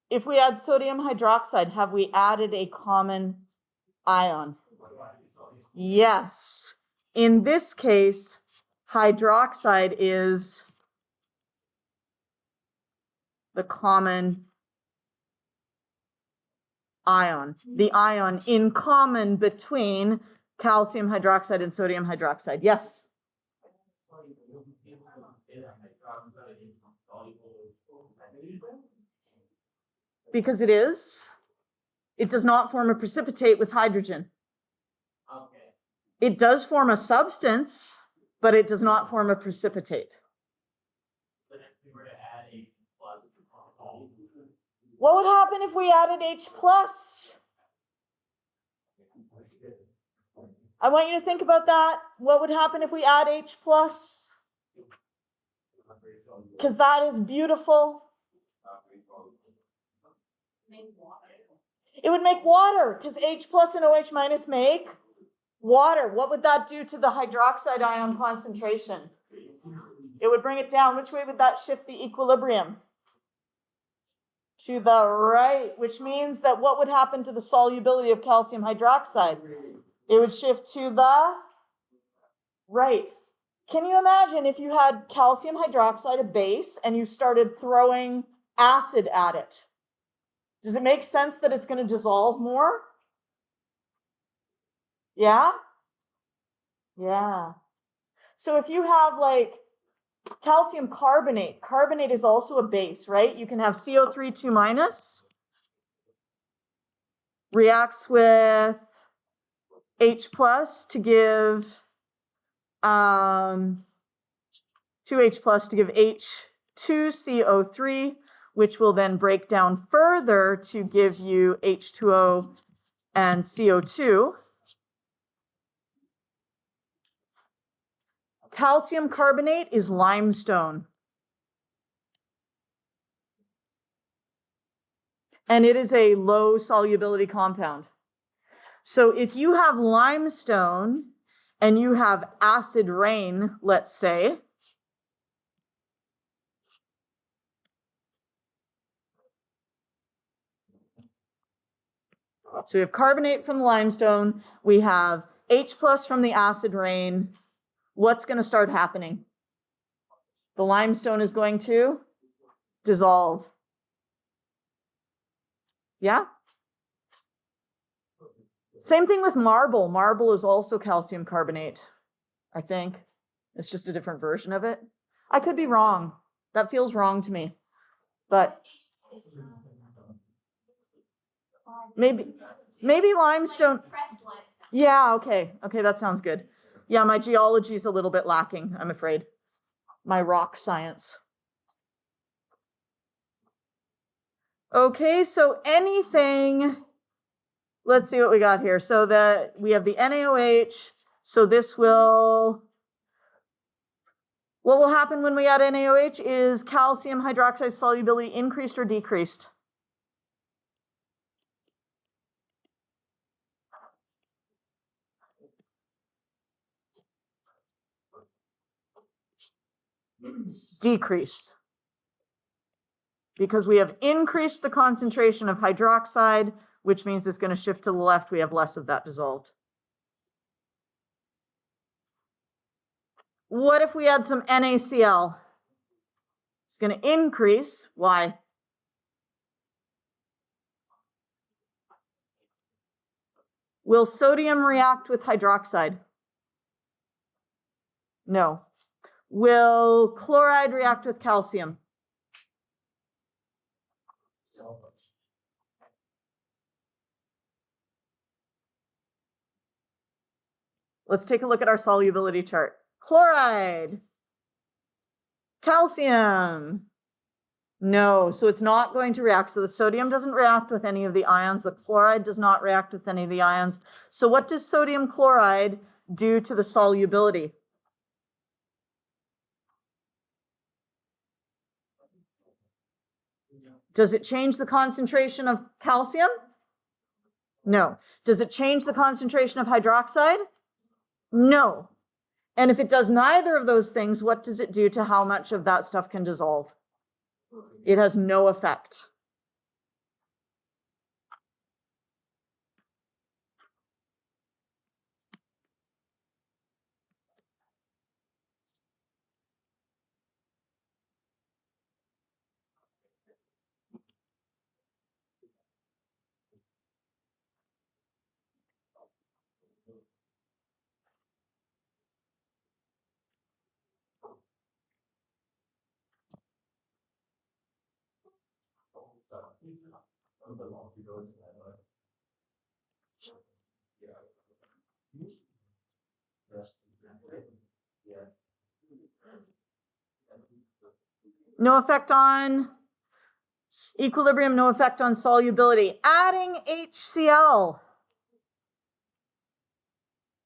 If we add sodium hydroxide, have we added a common ion? Yes. In this case, hydroxide is the common ion, the ion in common between calcium hydroxide and sodium hydroxide. Yes? Because it is. It does not form a precipitate with hydrogen. Okay. It does form a substance, but it does not form a precipitate. But if we were to add a plus, What would happen if we added H plus? I want you to think about that. What would happen if we add H plus? Because that is beautiful. It would make water, because H plus and OH minus make water. What would that do to the hydroxide ion concentration? It would bring it down. Which way would that shift the equilibrium? To the right, which means that what would happen to the solubility of calcium hydroxide? It would shift to the right. Can you imagine if you had calcium hydroxide, a base, and you started throwing acid at it? Does it make sense that it's going to dissolve more? Yeah? Yeah. So if you have like calcium carbonate, carbonate is also a base, right? You can have CO3 2 minus, reacts with H plus to give 2H plus to give H2CO3, which will then break down further to give you H2O and CO2. Calcium carbonate is limestone. And it is a low solubility compound. So if you have limestone and you have acid rain, let's say, so we have carbonate from the limestone, we have H plus from the acid rain. What's going to start happening? The limestone is going to dissolve. Yeah? Same thing with marble. Marble is also calcium carbonate, I think. It's just a different version of it. I could be wrong. That feels wrong to me. But maybe limestone. Pressed limestone. Yeah, okay. Okay, that sounds good. Yeah, my geology is a little bit lacking, I'm afraid. My rock science. Okay, so anything, let's see what we got here. So that we have the NaOH, so this will, what will happen when we add NaOH is calcium hydroxide solubility increased or decreased? Decreased. Because we have increased the concentration of hydroxide, which means it's going to shift to the left. We have less of that dissolved. What if we add some NaCl? It's going to increase. Why? Will sodium react with hydroxide? No. Will chloride react with calcium? Let's take a look at our solubility chart. Chloride. Calcium. No, so it's not going to react. So the sodium doesn't react with any of the ions. The chloride does not react with any of the ions. So what does sodium chloride do to the solubility? Does it change the concentration of calcium? No. Does it change the concentration of hydroxide? No. And if it does neither of those things, what does it do to how much of that stuff can dissolve? It has no effect. No effect on equilibrium, no effect on solubility. Adding HCl.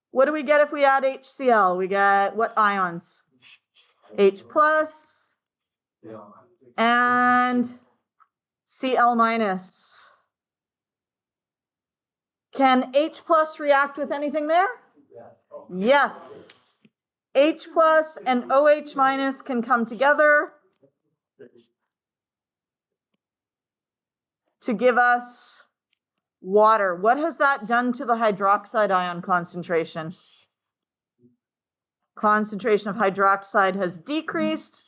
What do we get if we add HCl? We get what ions? H plus and Cl minus. Can H plus react with anything there? Yes. H plus and OH minus can come together to give us Water. What has that done to the hydroxide ion concentration? Concentration of hydroxide has decreased.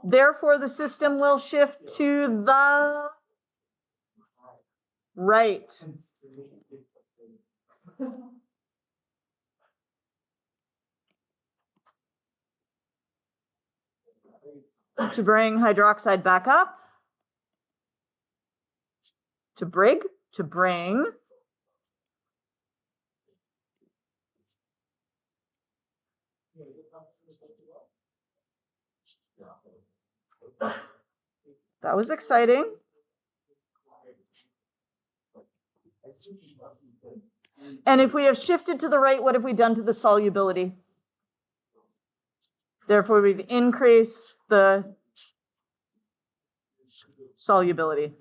Therefore, the system will shift to the right. To bring hydroxide back up. To bring. That was exciting. And if we have shifted to the right, what have we done to the solubility? Therefore, we've increased the solubility.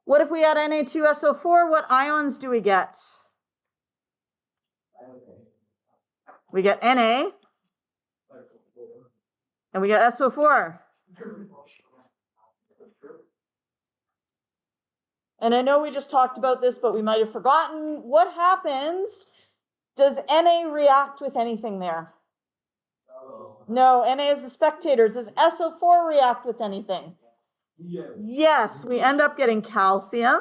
What if we add Na2SO4? What ions do we get? We get Na, and we get SO4. And I know we just talked about this, but we might have forgotten. What happens? Does Na react with anything there? No, Na is a spectator. Does SO4 react with anything? Yes, we end up getting calcium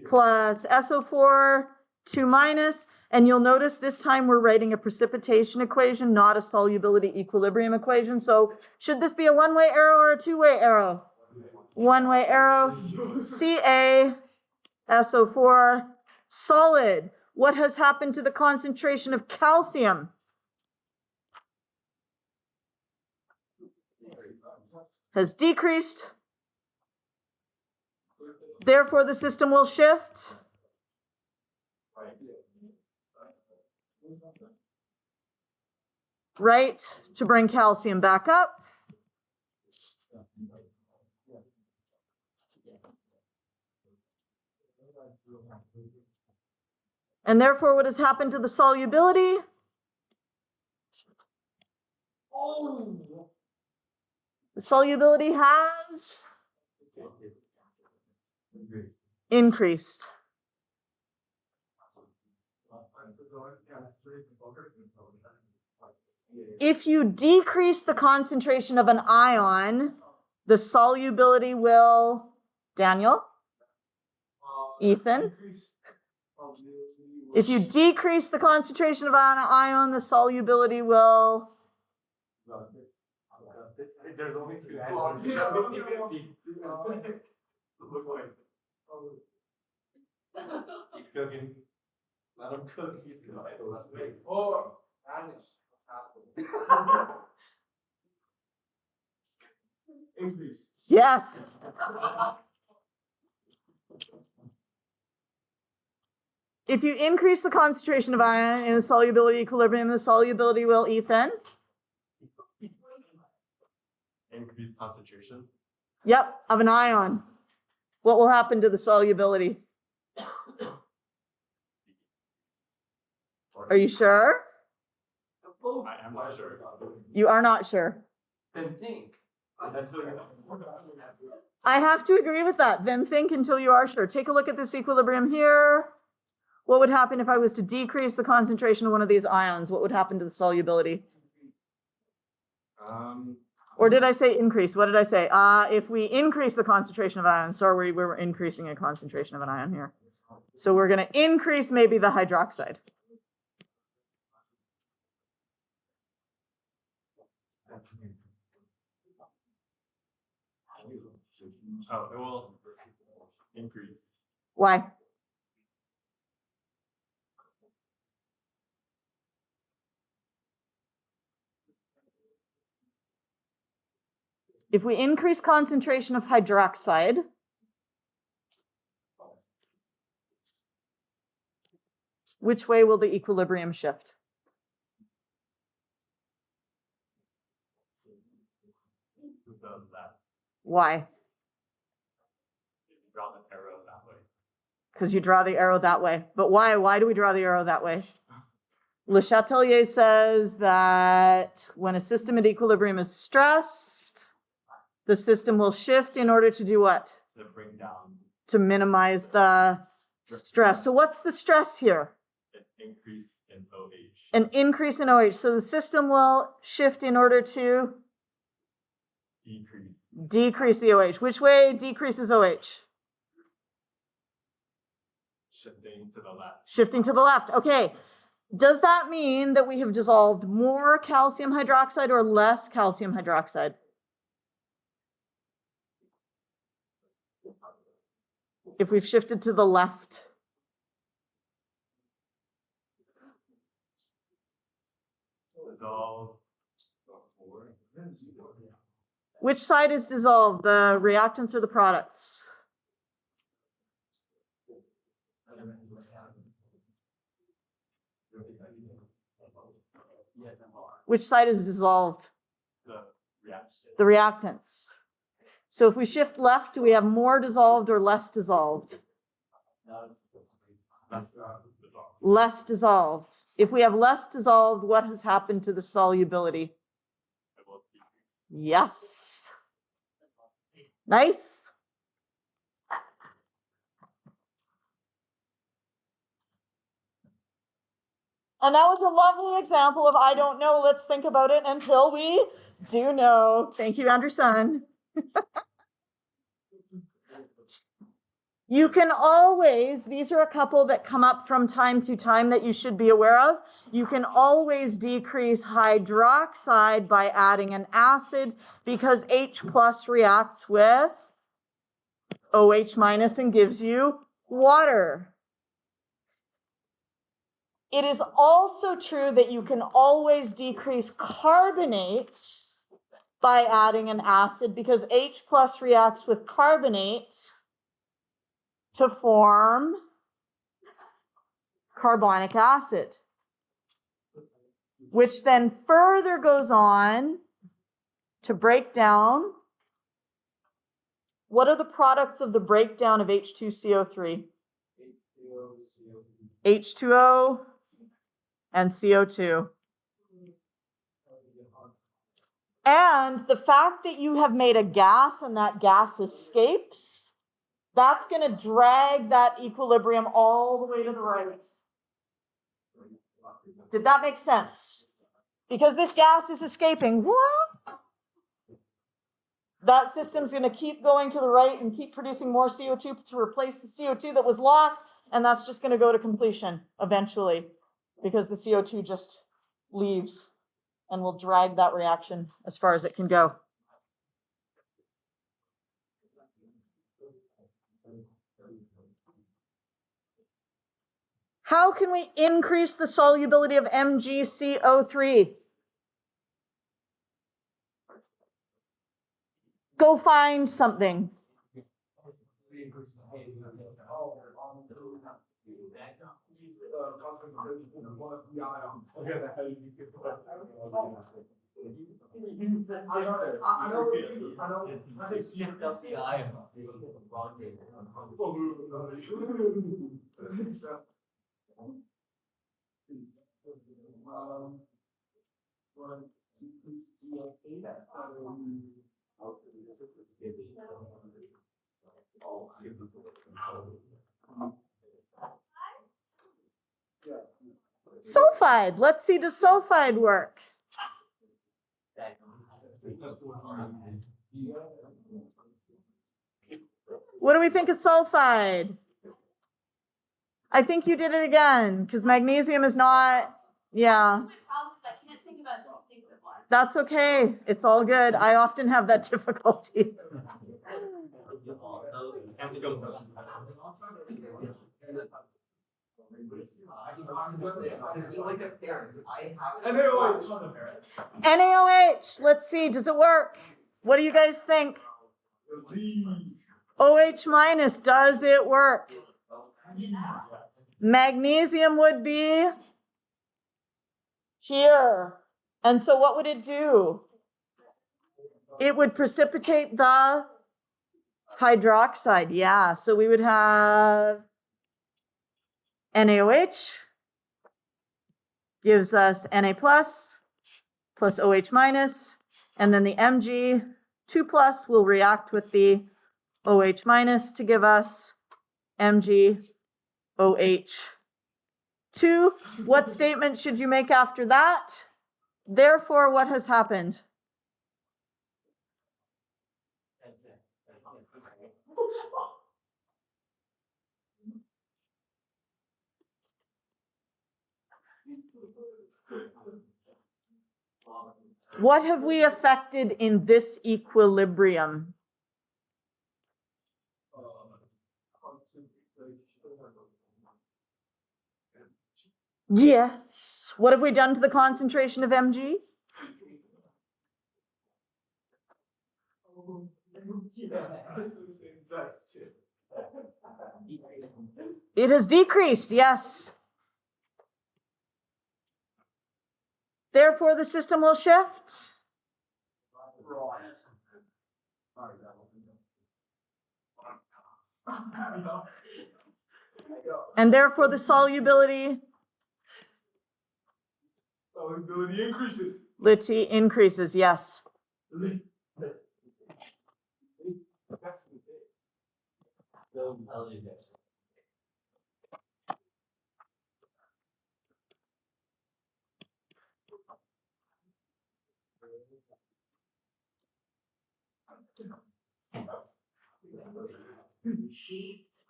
plus SO4, 2-, and you'll notice this time we're writing a precipitation equation, not a solubility equilibrium equation. So should this be a one-way arrow or a two-way arrow? One-way arrow, Ca, SO4, solid. What has happened to the concentration of calcium? Has decreased. Therefore, the system will shift right to bring calcium back up. And therefore, what has happened to the solubility? The solubility has increased. If you decrease the concentration of an ion, the solubility will, Daniel, Ethan, if you decrease the concentration of an ion, the solubility will, There's only two answers. 50-50. He's cooking. Let him cook. He's cooking. Oh, increase. yes. If you increase the concentration of ion in a solubility equilibrium, the solubility will, Ethan? Increase concentration. Yep, of an ion. What will happen to the solubility? Are you sure? I am not sure. You are not sure. Then think. I have to agree with that. Then think until you are sure. Take a look at this equilibrium here. What would happen if I was to decrease the concentration of one of these ions? What would happen to the solubility? Or did I say increase? What did I say? If we increase the concentration of an ion, sorry, we were increasing a concentration of an ion here. So we're going to increase maybe the hydroxide. Oh, it will increase. Why? If we increase concentration of hydroxide, which way will the equilibrium shift? Who does that? Why? Draw the arrow that way. because you draw the arrow that way. But why? Why do we draw the arrow that way? Le Chatelier says that when a system at equilibrium is stressed, the system will shift in order to do what? To bring down To minimize the stress. So what's the stress here? an increase in OH. An increase in OH. So the system will shift in order to decrease the OH. Which way decreases OH? Shifting to the left. Shifting to the left. Okay. Does that mean that we have dissolved more calcium hydroxide or less calcium hydroxide? If we've shifted to the left. Dissolve. Which side is dissolved, the reactants or the products? Which side is dissolved? The reactants. So if we shift left, do we have more dissolved or less dissolved? Less dissolved. If we have less dissolved, what has happened to the solubility? Yes. Nice. And that was a lovely example of I don't know, let's think about it until we do know. Thank you, Anderson. You can always, these are a couple that come up from time to time that you should be aware of. You can always decrease hydroxide by adding an acid because H plus reacts with OH minus and gives you water. It is also true that you can always decrease carbonate by adding an acid because H plus reacts with carbonate to form carbonic acid, which then further goes on to break down. What are the products of the breakdown of H2CO3? H2O and CO2. And the fact that you have made a gas and that gas escapes, that's going to drag that equilibrium all the way to the right. Did that make sense? Because this gas is escaping. What? That system's going to keep going to the right and keep producing more CO2 to replace the CO2 that was lost, and that's just going to go to completion eventually because the CO2 just leaves and will drag that reaction as far as it can go. How can we increase the solubility of MgCO3? Go find something. Sulfide. Let's see, does sulfide work? What do we think of sulfide? I think you did it again, because magnesium is not, yeah. My problem is I can't think about two things at once. That's okay. It's all good. I often have that difficulty. NaOH. Let's see. Does it work? What do you guys think? OH minus. Does it work? Magnesium would be here. And so what would it do? It would precipitate the hydroxide. Yeah. So we would have NaOH gives us Na plus OH minus, and then the Mg2 plus will react with the OH minus to give us MgOH2. What statement should you make after that? Therefore, what has happened? What have we affected in this equilibrium? Yes. What have we done to the concentration of Mg? It has decreased, yes. Therefore, the system will shift. And therefore, the solubility increases, yes.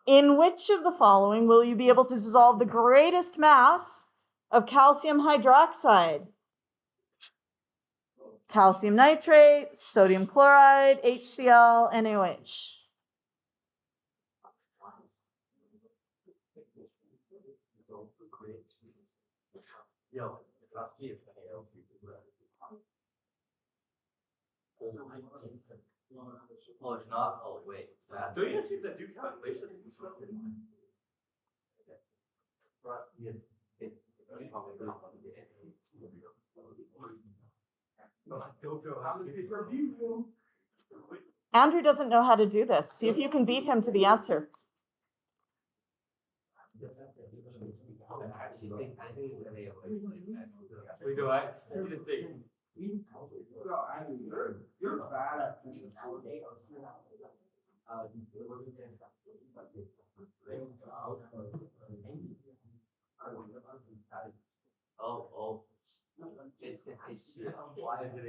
In which of the following will you be able to dissolve the greatest mass of calcium hydroxide? Calcium nitrate, sodium chloride, HCl, NaOH. Oh, it's not? Oh, wait. Do you actually do calculations? Andrew doesn't know how to do this. See if you can beat him to the answer. We do I? You're bad.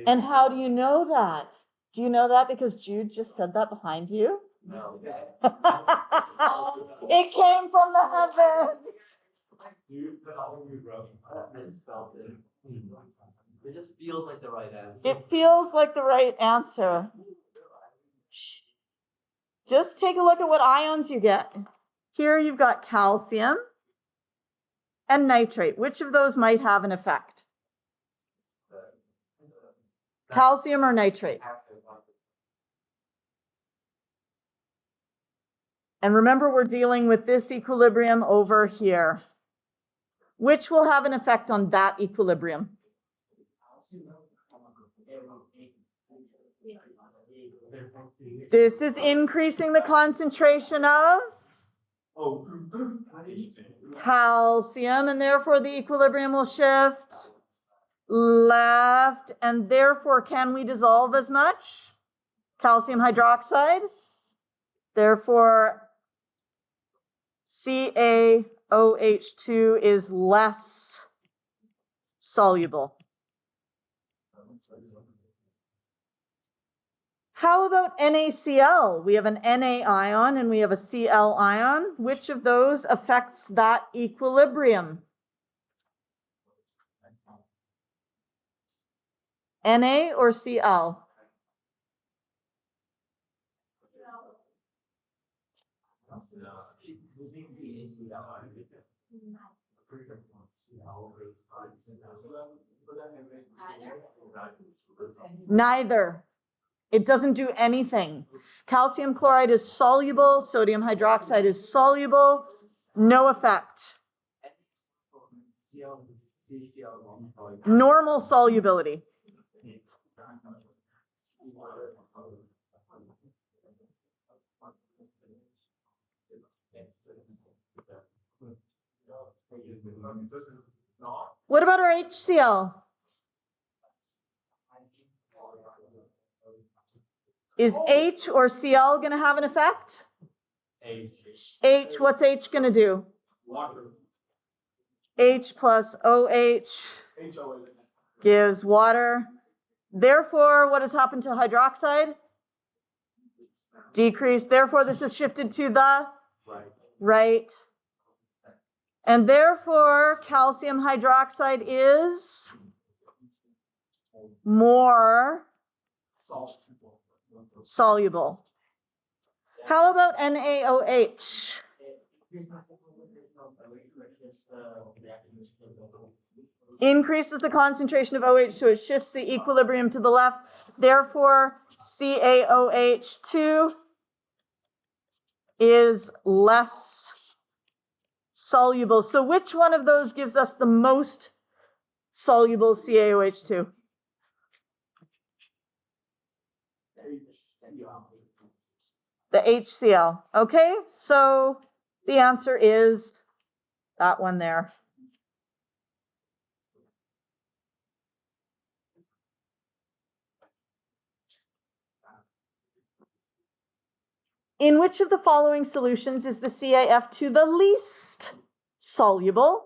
And how do you know that? Do you know that because Jude just said that behind you? No. It came from the heavens. It just feels like the right answer. It feels like the right answer. Just take a look at what ions you get. Here you've got calcium and nitrate. Which of those might have an effect? Calcium or nitrate? And remember, we're dealing with this equilibrium over here. Which will have an effect on that equilibrium? This is increasing the concentration of calcium, and therefore the equilibrium will shift left, and therefore can we dissolve as much calcium hydroxide? Therefore, CaOH2 is less soluble. How about NaCl? We have an Na ion and we have a Cl ion. Which of those affects that equilibrium? Na or Cl? Neither. It doesn't do anything. Calcium chloride is soluble, sodium hydroxide is soluble, no effect. Normal solubility. What about our HCl? Is H or Cl going to have an effect? H, what's H going to do? Water. H plus OH gives water. Therefore, what has happened to hydroxide? Decrease. Therefore, this is shifted to the right. And therefore, calcium hydroxide is more soluble. How about NaOH? Increases the concentration of OH, so it shifts the equilibrium to the left. Therefore, CaOH2 is less soluble. So which one of those gives us the most soluble CaOH2? The HCl. Okay, so the answer is that one there. In which of the following solutions is the CaF2 the least soluble?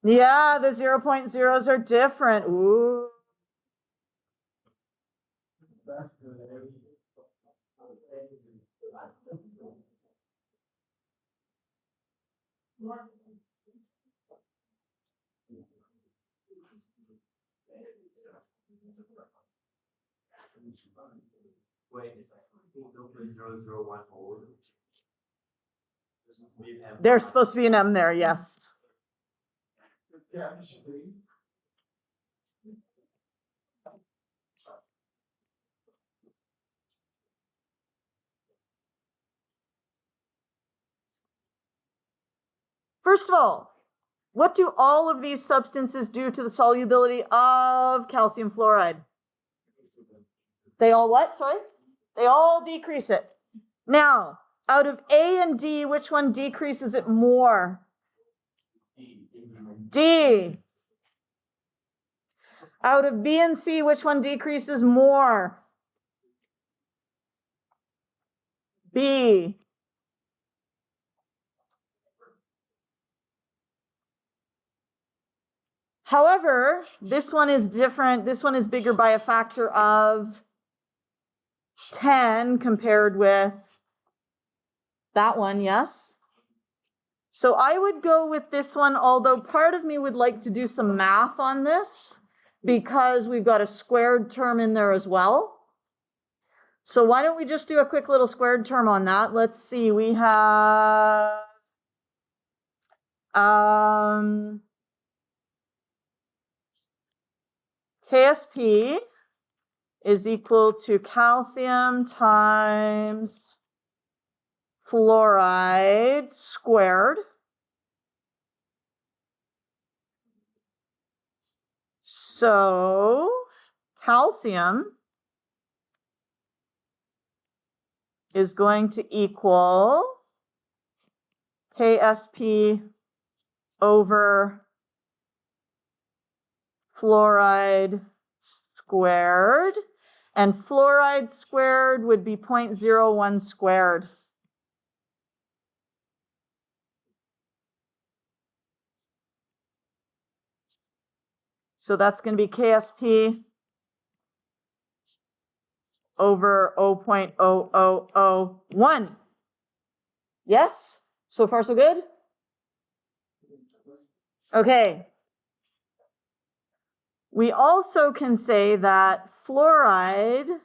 Yeah, the 0.0s are different. Ooh. There's supposed to be an M there, yes. First of all, what do all of these substances do to the solubility of calcium fluoride? They all what? Sorry? They all decrease it. Now, out of A and D, which one decreases it more? D. Out of B and C, which one decreases more? B. However, this one is different. This one is bigger by a factor of 10 compared with that one, yes? So I would go with this one, although part of me would like to do some math on this because we've got a squared term in there as well. So why don't we just do a quick little squared term on that? Let's see, we have KSP is equal to calcium times fluoride squared. So calcium is going to equal KSP over fluoride squared, and fluoride squared would be 0.01 squared. So that's going to be KSP over 0.0001. Yes? So far, so good? Okay. We also can say that fluoride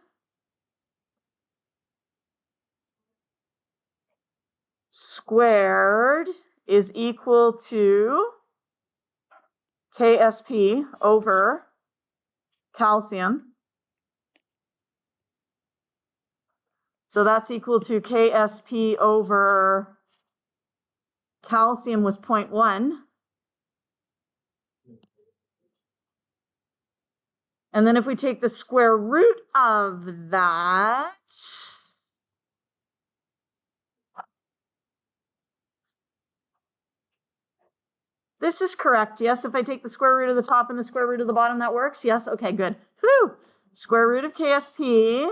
squared is equal to KSP over calcium. So that's equal to KSP over calcium was 0.1. And then if we take the square root of that, this is correct. Yes, if I take the square root of the top and the square root of the bottom, that works. Yes, okay, good. Whew. Square root of KSP,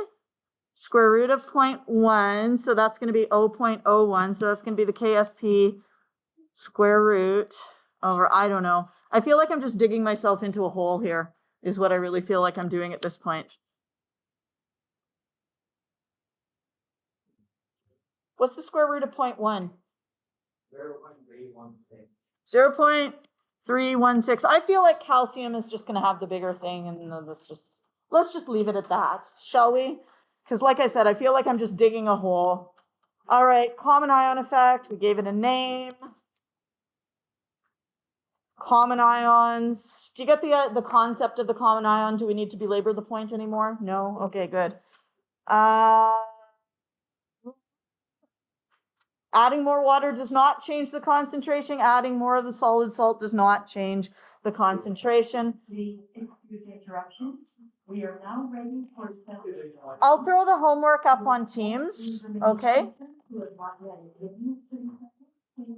square root of 0.1, so that's going to be 0.01. So that's going to be the KSP square root over, I don't know. I feel like I'm just digging myself into a hole here, is what I really feel like I'm doing at this point. What's the square root of 0.1? 0.316. 0.316. I feel like calcium is just going to have the bigger thing, and let's just leave it at that, shall we? Because like I said, I feel like I'm just digging a hole. All right, common ion effect. We gave it a name. Common ions. Do you get the concept of the common ion? Do we need to belabor the point anymore? No? Okay, good. Adding more water does not change the concentration. Adding more of the solid salt does not change the concentration. Excuse the interruption. We are now ready for I'll throw the homework up on Teams, okay?